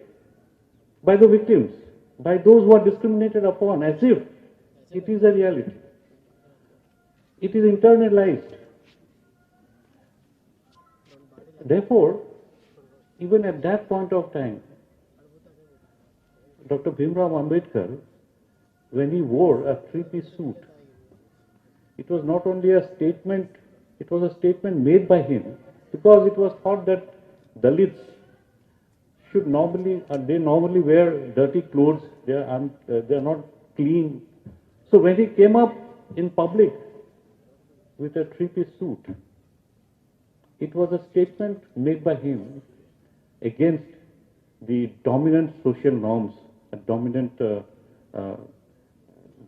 by the victims, by those who are discriminated upon, as if it is a reality. It is internalized. Therefore, even at that point of time, Dr. Bhimrao Ambedkar, when he wore a three-piece suit, it was not only a statement, it was a statement made by him, because it was thought that Dalits should normally wear dirty clothes, they are not clean. So when he came up in public with a three-piece suit, it was a statement made by him against the dominant social norms and dominant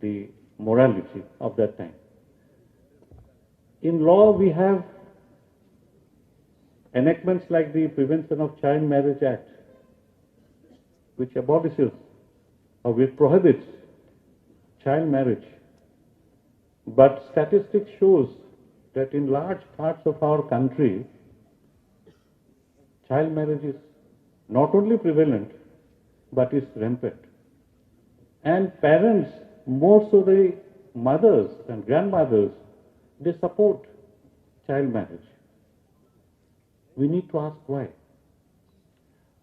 the morality of that time. In law, we have enactments like the Prevention of Child Marriage Act, which abolishes or which prohibits child marriage. But statistics shows that in large parts of our country, child marriage is not only prevalent, but is rampant. And parents, more so the mothers and grandmothers, they support child marriage. We need to ask why.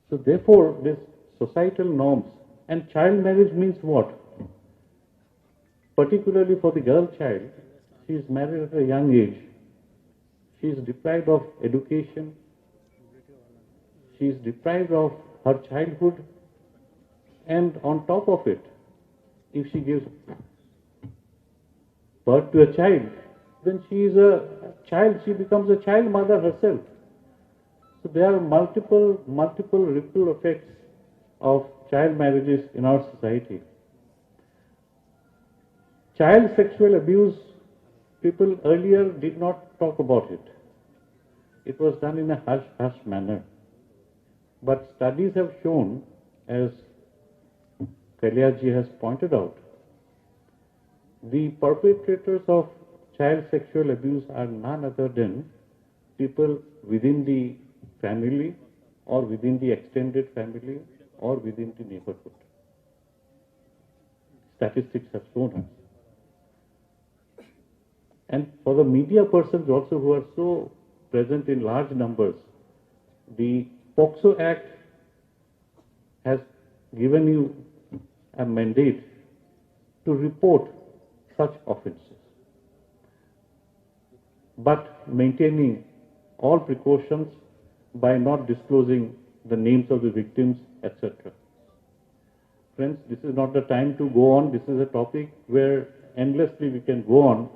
So therefore, this societal norms, and child marriage means what? Particularly for the girl child, she is married at a young age. She is deprived of education. She is deprived of her childhood. And on top of it, if she gives birth to a child, then she is a child, she becomes a child mother herself. So there are multiple ripple effects of child marriages in our society. Child sexual abuse, people earlier did not talk about it. It was done in a hush-hush manner. But studies have shown, as Kailash has pointed out, the perpetrators of child sexual abuse are none other than people within the family or within the extended family or within the neighborhood. Statistics have shown us. And for the media persons also who are so present in large numbers, the POCSO Act has given you a mandate to report such offences, but maintaining all precautions by not disclosing the names of the victims, etc. Friends, this is not the time to go on. This is a topic where endlessly we can go on,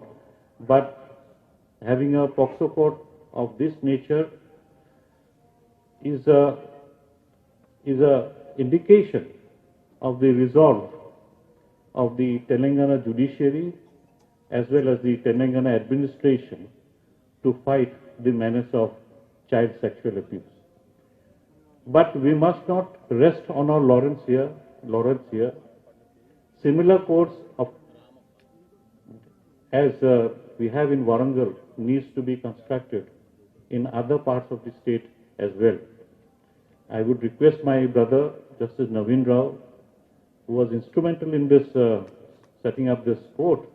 but having a POCSO court of this nature is a indication of the resolve of the Telangana judiciary as well as the Telangana administration to fight the menace of child sexual abuse. But we must not rest on our laurels here. Similar courts of as we have in Warangal, needs to be constructed in other parts of the state as well. I would request my brother, Justice Naveen Rao, who was instrumental in this setting up this court,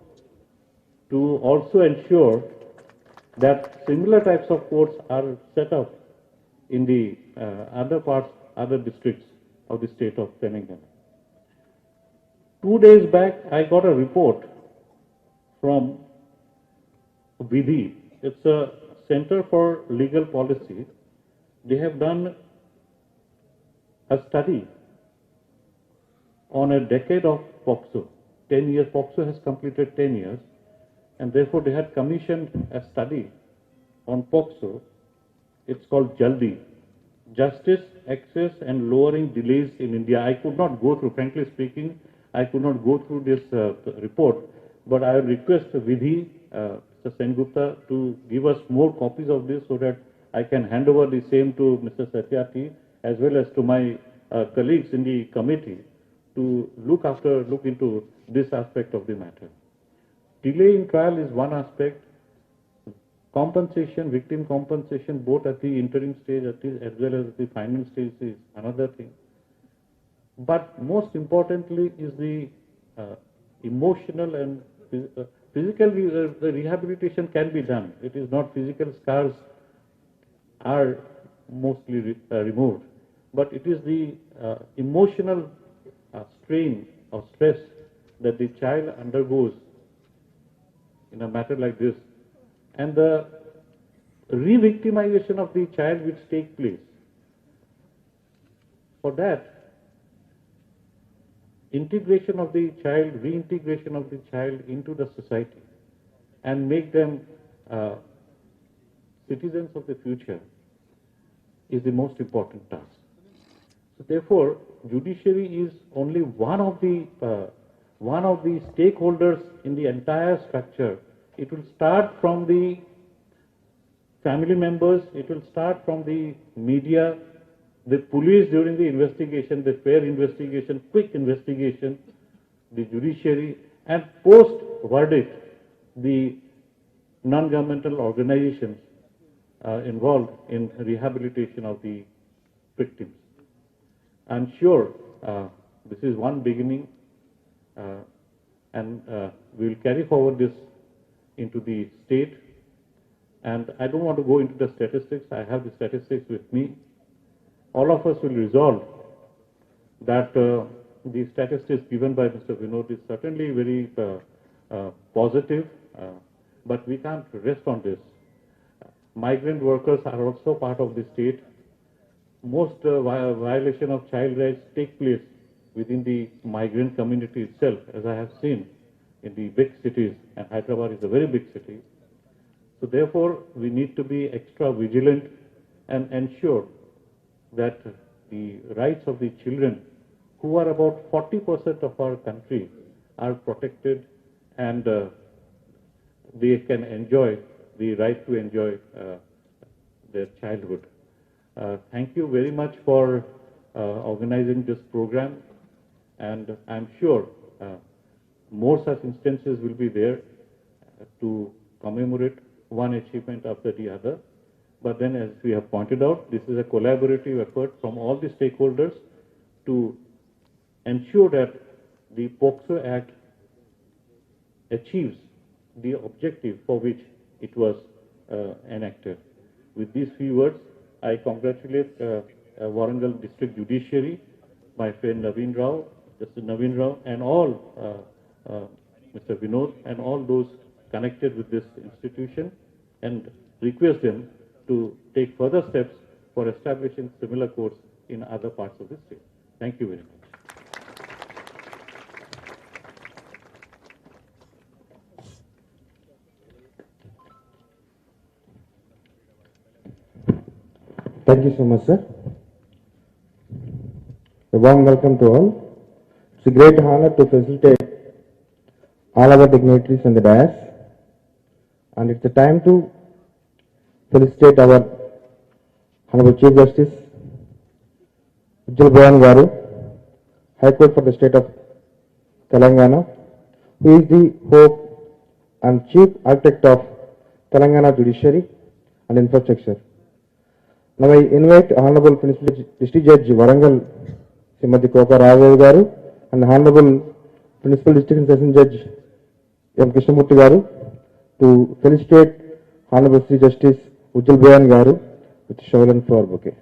to also ensure that similar types of courts are set up in the other parts, other districts of the state of Telangana. 2 days back, I got a report from Vidhi. It's a Center for Legal Policy. They have done a study on a decade of POCSO. 10 years, POCSO has completed 10 years, and therefore they had commissioned a study on POCSO. It's called Jaldi, Justice, Access and Lowering Delays in India. I could not go through, frankly speaking, I could not go through this report, but I will request Vidhi, Mr. Sengupta, to give us more copies of this so that I can hand over the same to Mr. Satyarthi as well as to my colleagues in the committee to look into this aspect of the matter. Delay in trial is one aspect. Compensation, victim compensation, both at the interim stage as well as the final stage is another thing. But most importantly is the emotional and physical rehabilitation can be done. It is not physical scars are mostly removed, but it is the emotional strain or stress that the child undergoes in a matter like this, and the re-victimization of the child which takes place. For that, integration of the child, reintegration of the child into the society and make them citizens of the future is the most important task. So therefore, judiciary is only one of the stakeholders in the entire structure. It will start from the family members, it will start from the media, the police during the investigation, the fair investigation, quick investigation, the judiciary, and post-verdict, the non-governmental organizations involved in rehabilitation of the victims. I'm sure this is one beginning, and we will carry forward this into the state. And I don't want to go into the statistics. I have the statistics with me. All of us will resolve that the statistics given by Mr. Vinod is certainly very positive, but we can't rest on this. Migrant workers are also part of the state. Most violation of child rights take place within the migrant community itself, as I have seen in the big cities, and Hyderabad is a very big city. So therefore, we need to be extra vigilant and ensure that the rights of the children, who are about 40% of our country, are protected, and they can enjoy the right to enjoy their childhood. Thank you very much for organizing this program, and I'm sure more such instances will be there to commemorate one achievement after the other. But then, as we have pointed out, this is a collaborative effort from all the stakeholders to ensure that the POCSO Act achieves the objective for which it was enacted. With these few words, I congratulate Warangal District Judiciary, my friend Naveen Rao, Justice Naveen Rao, and all Mr. Vinod, and all those connected with this institution, and request them to take further steps for establishing similar courts in other parts of the state. Thank you very much. Thank you so much, sir. A warm welcome to all. It's a great honor to facilitate all our dignitaries in the dais, and it's the time to felicitate our Honorable Chief Justice Ujjal Bhuyan Garu, High Court for the State of Telangana, who is the hope and Chief Architect of Telangana Judiciary and Infrastructure. Now I invite Honorable Principal District Judge Warangal Srimati Koka Raghav Garu and Honorable Principal District and Session Judge M. Krishnamurti Garu to felicitate Honorable Sri Justice Ujjal Bhuyan Garu with shawl and flower bouquet.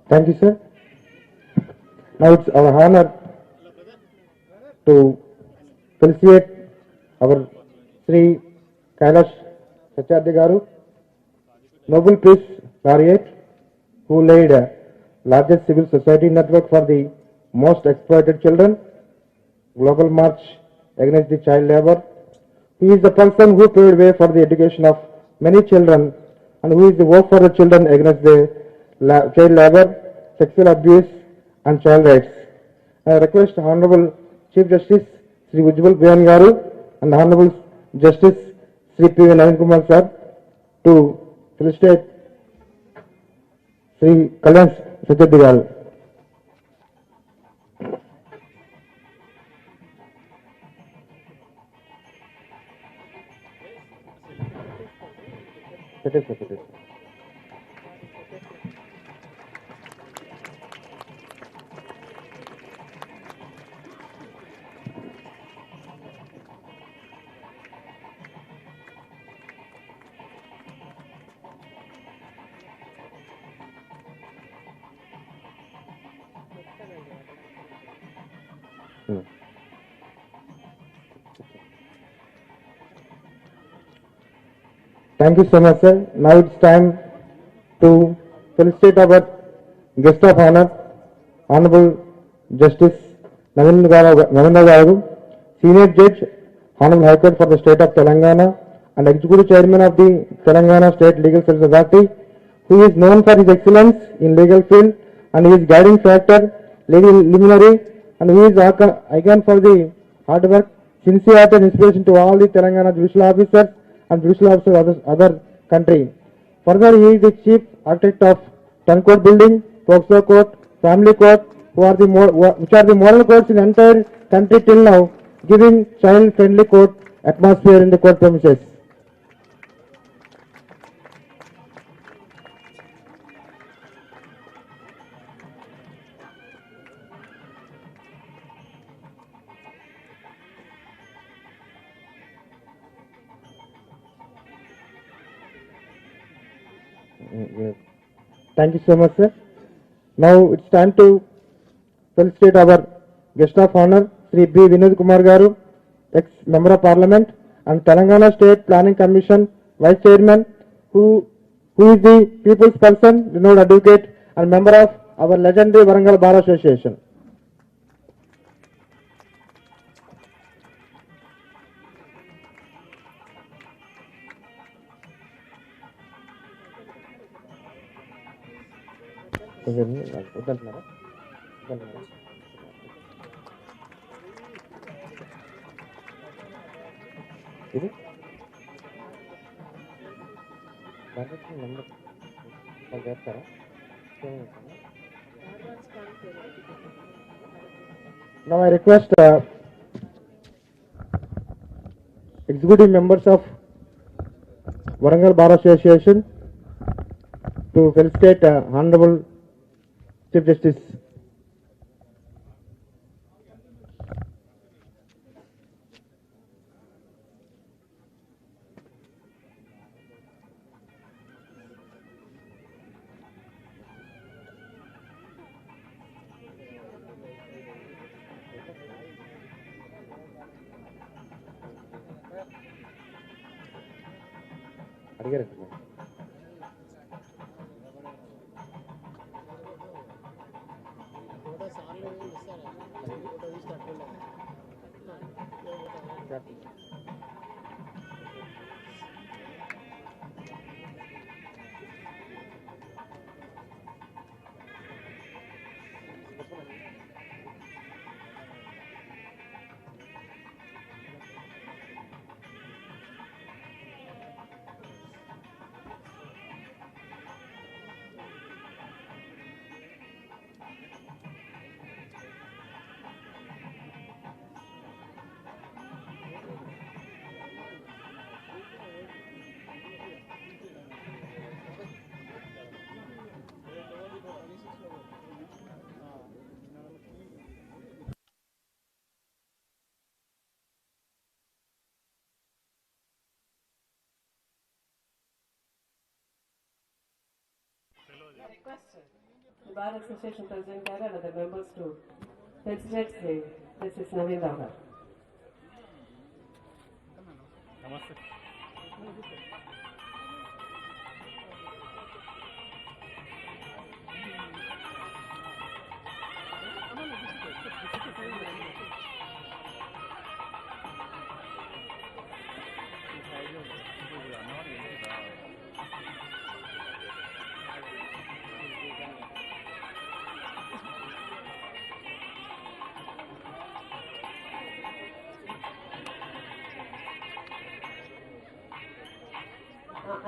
Thank you, sir. Now it's our honor to felicitate our Sri Kailash Satyarthi Garu, Nobel Peace Laureate, who laid a largest civil society network for the most exploited children, Global March Against the Child Labor. He is the person who paved way for the education of many children and who is the work for the children against the child labor, sexual abuse and child rights. I request Honorable Chief Justice Sri Ujjal Bhuyan Garu and Honorable Justice Sri P. V. Kumar sir to felicitate Sri Kailash Satyarthi Garu. Thank you so much, sir. Now it's time to felicitate our guest of honor, Honorable Justice Navindra Garu, Senior Judge, Honorable High Court for the State of Telangana and Executive Chairman of the Telangana State Legal Service Authority, who is known for his excellence in legal field and his guiding factor, legal luminary, and who is icon for the hard work, sincerity and inspiration to all the Telangana judicial officers and judicial officers of other country. Further, he is the chief architect of 10 court building, Pokso court, family court, which are the model courts in the entire country till now, giving child-friendly court atmosphere in the court premises. Thank you so much, sir. Now it's time to felicitate our guest of honor, Sri B. Vinod Kumar Garu, ex-member of Parliament and Telangana State Planning Commission Vice Chairman, who is the people's person, renowned advocate and member of our legendary Warangal Bar Association. Now I request executive members of Warangal Bar Association to felicitate Honorable Chief Justice. Request the Bar Association President and other members to felicitate the Justice Naveen Rao garu.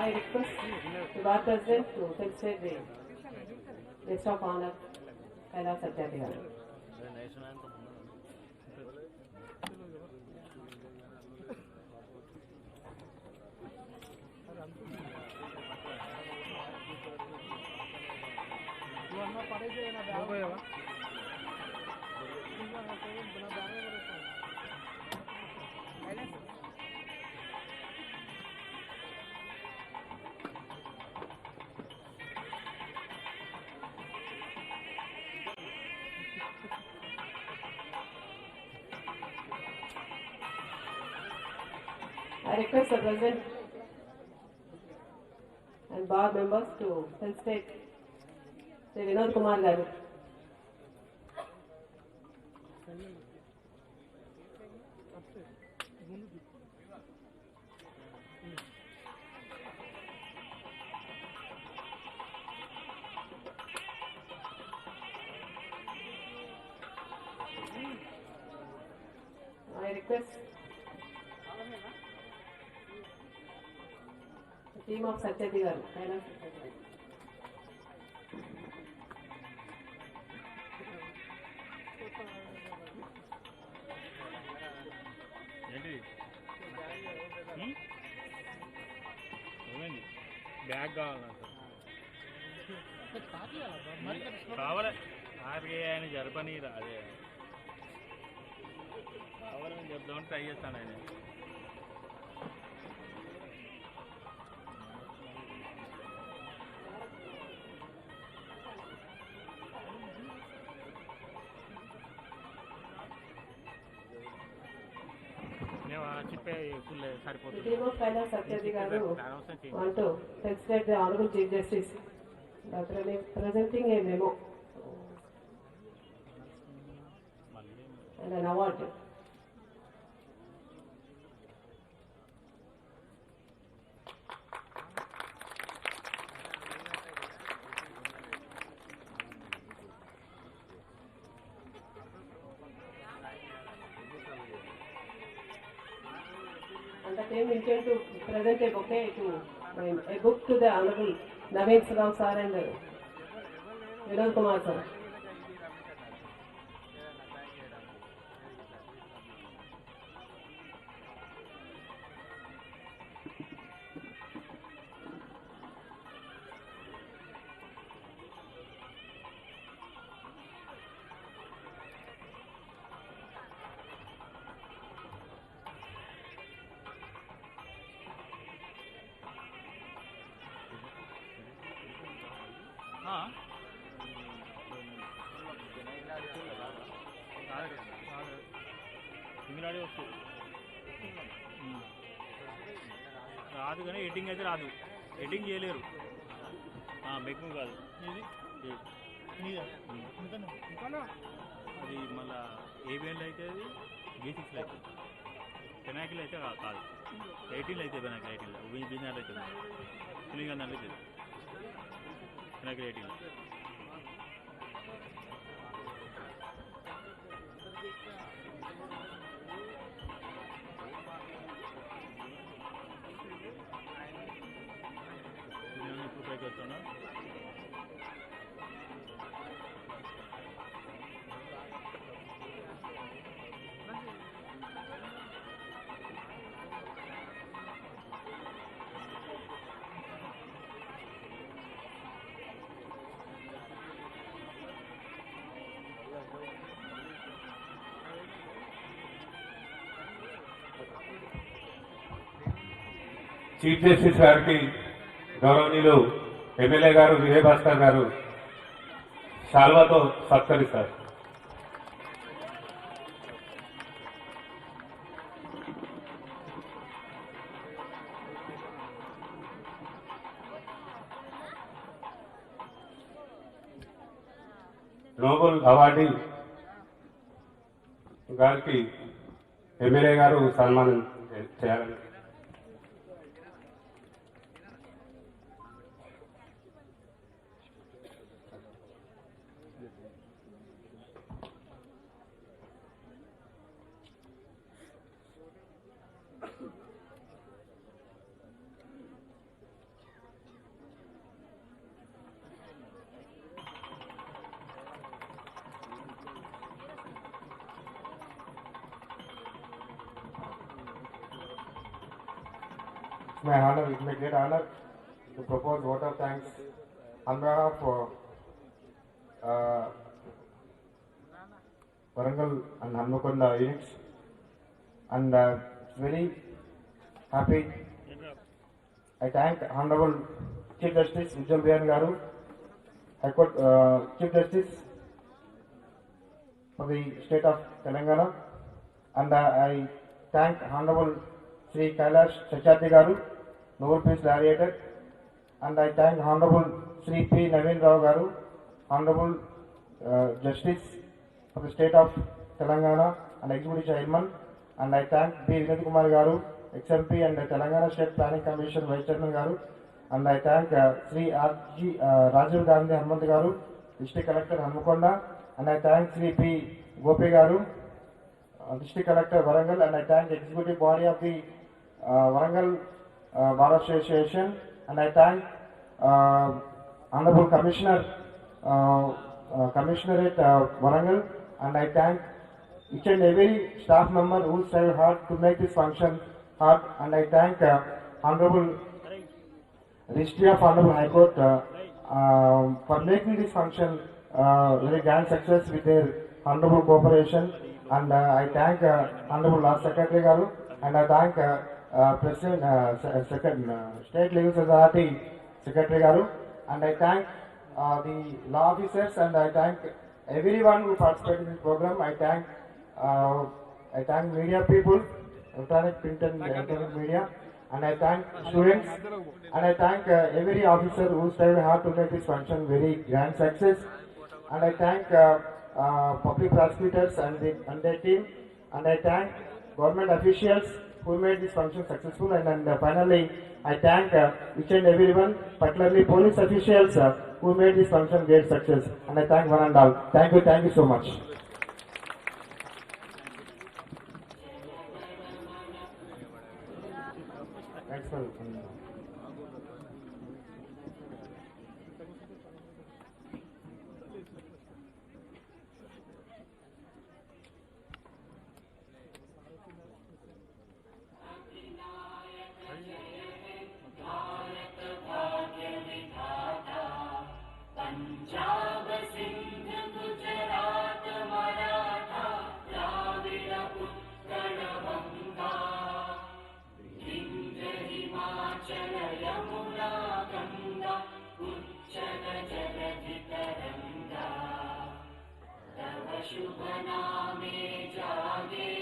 I request the Bar President to felicitate the guest of honor, Kailash Satyarthi garu. I request the President and Bar members to felicitate Sri Vinod Kumar garu. I request the team of Satyarthi garu, Kailash Satyarthi garu. Bag కావాలి ఆర్గే ఆయన జరపని అదే కావాలని చెప్దామని try చేస్తాను ఆయన చెప్పే full The సరిపోతుంది team of Kailash Satyarthi garu want to felicitate the Honorable Chief Justice Dr. presenting a memo and an award. And the team intend to present a bouquet a book to the Honorable Naveen Rao sir and Vinod Kumar sir. ఇంగ్లాడే వస్తుంది రాదు కానీ editing అయితే రాదు editing చేయలేరు మెగ్ము కాదు అది మళ్ళా ఏబిఎన్లో అయితే అది B6లో అయితే పెనాకిల్ అయితే కాదు 18లో అయితే పెనాకిల్ 18లో బీజార్లో అయితే ఫిలింగ్ దాంట్లో అయితే పెనాకిల్ 18లో ఇప్పుడు పైకి వస్తున్నా చీఫ్ జస్టిస్ గారికి గౌరవనీయులు ఎమ్మెల్యే గారు విజయభాస్కర్ గారు శాల్వాతో సత్కరిస్తారు. నోబెల్ అవార్డీ గారికి ఎమ్మెల్యే గారు సన్మానం చేయాలని my honor, it's my great honor to propose vote of thanks on behalf of Warangal and Hanmakonda units, and very happy. I thank Honorable Chief Justice Ujjal Bhuyan Garu, High Court Chief Justice for the state of Telangana, and I thank Honorable Sri Kailash Satyarthi Garu, Nobel Peace Laureate, and I thank Honorable Sri P. Naveen Rao Garu, Honorable Justice for the state of Telangana and Executive Chairman, and I thank B. Vinod Kumar Garu, XMP and the Telangana State Planning Commission Vice Chairman Garu, and I thank Sri R.G. Rajiv Gandhi Hanumanth Garu, District Collector Hanmakonda, and I thank Sri P. Gopi Garu, District Collector Warangal, and I thank the executive body of the Warangal Bar Association, and I thank Honorable Commissioner, Commissionerate Warangal, and I thank each and every staff member who strived hard to make this function hard, and I thank Honorable Registry of Honorable High Court for making this function very grand success with their honorable cooperation, and I thank Honorable Law Secretary Garu, and I thank President, State Legal Society Secretary Garu, and I thank the law officers, and I thank everyone who participated in this program. I thank media people, electronic, print and electronic media, and I thank students, and I thank every officer who strived hard to make this function very grand success, and I thank public prosecutors and their team, and I thank government officials who made this function successful, and finally I thank each and everyone, particularly police officials who made this function great success, and I thank one and all. Thank you so much. Thanks for शुभ नामे जागे,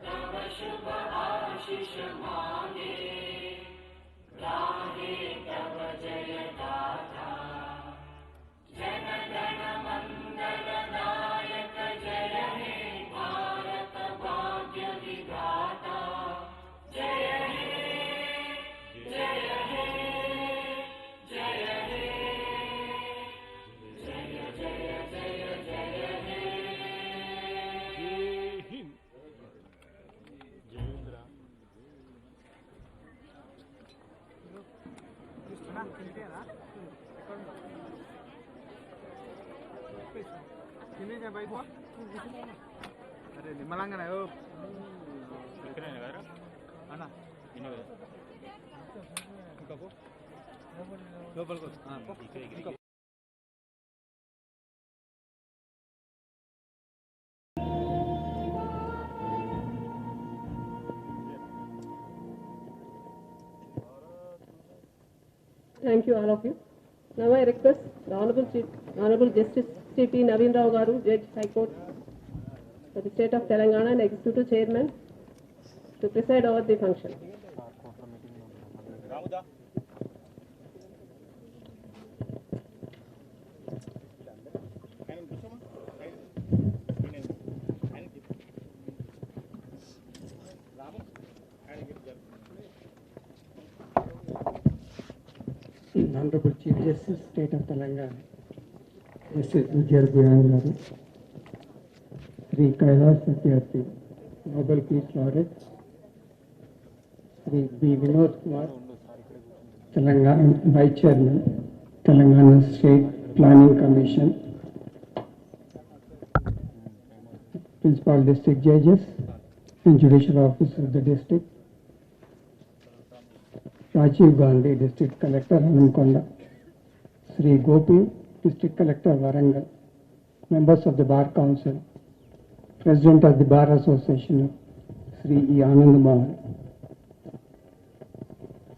तव शुभ आशीष मांगे, गाहे तव जय गाथा जन गण मंगल नायक जय हे भारत भाग्य विधाता जय हे जय हे जय हे जय जय जय जय हे అరే నిమ్మలంగా ఇక్కడే కదా అన్న ఇన్నో కదా లోపలికి ఇక్కడ Thank you, all of you. Now I request the Honorable Justice C.P. Naveen Rao Garu, Judge High Court for the State of Telangana and Executive Chairman to preside over the function. Honorable Chief Justice, State of Telangana, Justice Ujjal Bhuyan garu, Sri Kailash Satyarthi, Nobel Peace Laureate, Sri B. Vinod Kumar, Telangana Vice Chairman, Telangana State Planning Commission, Principal District Judges and Judicial Officers of the District, Rajiv Gandhi, District Collector, Hanamkonda, Sri Gopi, District Collector, Warangal, members of the Bar Council, President of the Bar Association, Sri E. Anand Mohan,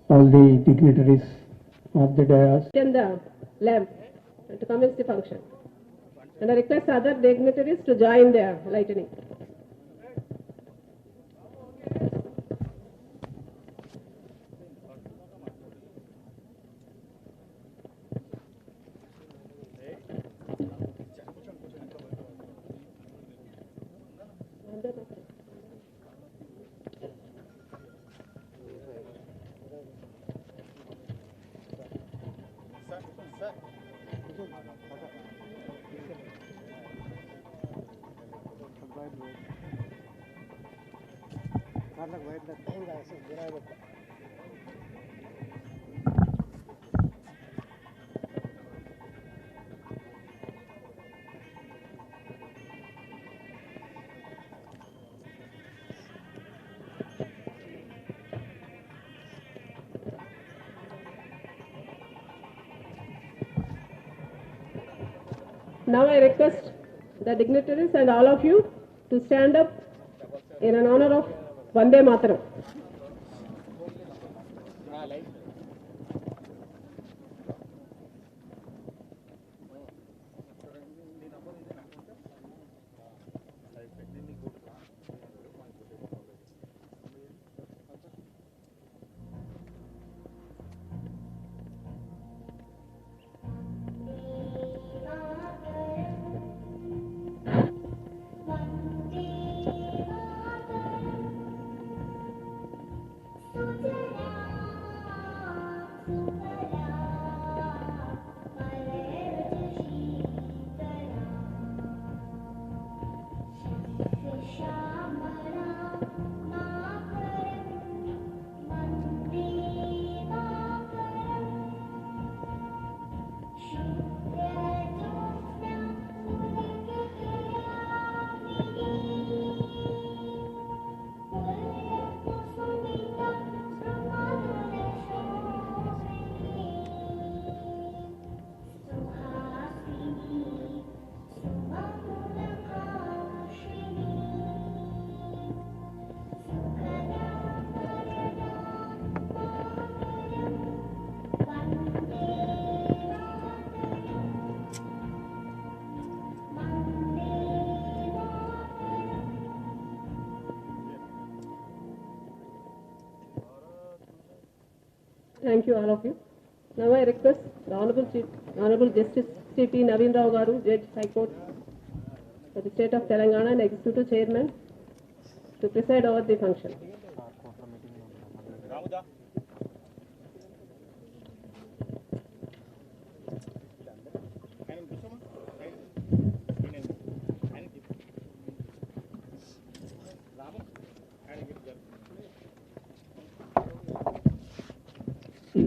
all the dignitaries of the dais. Turn the lamp to commence the function. And I request other dignitaries to join their lightning. Now I request the dignitaries and all of you to stand up in an honor of Vande Mataram. Thank you, all of you. Now I request the Honorable Justice C.P. Naveen Rao Garu, Judge High Court for the State of Telangana and Executive Chairman to preside over the function.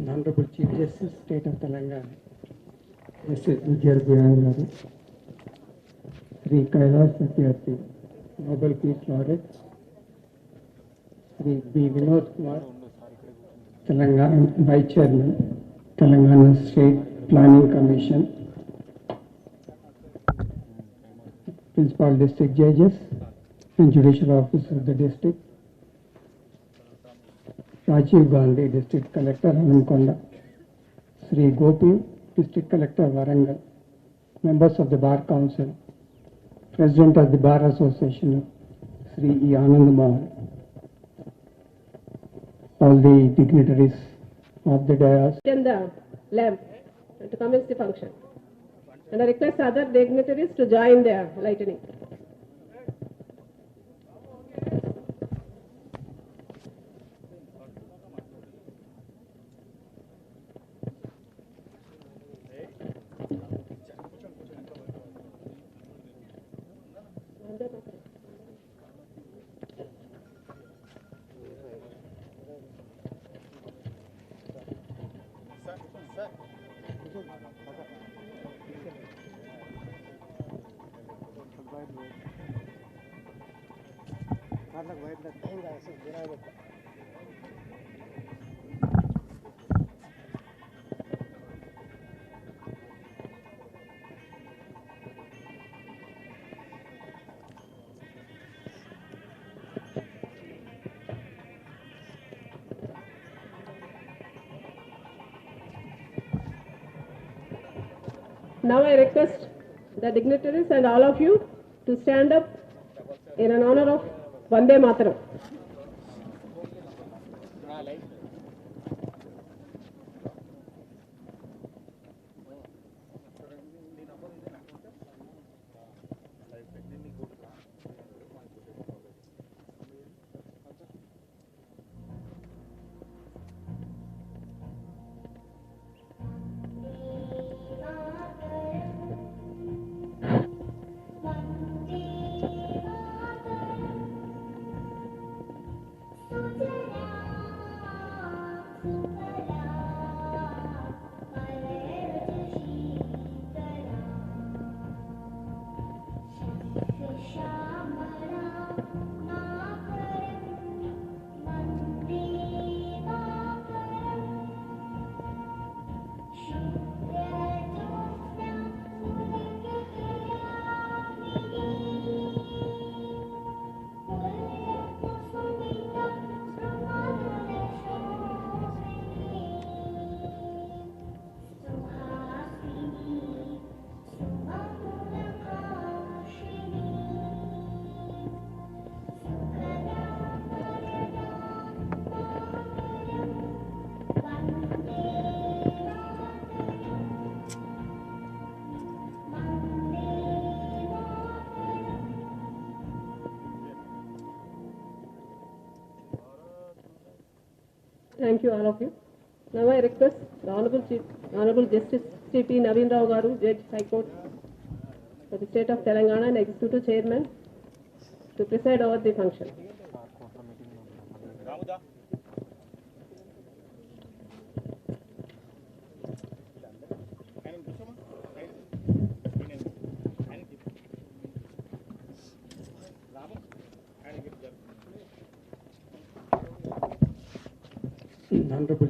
Honorable Chief Justice, State of Telangana, Justice Ujjal Bhuyan, Sri Kailash Satyarthi, Nobel Peace Laureate, Sri B. Vinod Kumar, Telangana Vice Chairman, Telangana State Planning Commission, Principal District Judges and Judicial Officers of the District, Rajiv Gandhi, District Collector, Hanamkonda, Sri Gopi, District Collector, Warangal, members of the Bar Council, President of the Bar Association, Sri E. Anand Mohan, all the dignitaries of the dais. In the lamp to commence the function. And I request other dignitaries to join their lightning. Now I request the dignitaries and all of you to stand up in an honor of Vande Mataram. Thank you, all of you. Now I request the Honorable Justice C.P. Naveen Rao Garu, Judge High Court for the State of Telangana and Executive Chairman to preside over the function. Honorable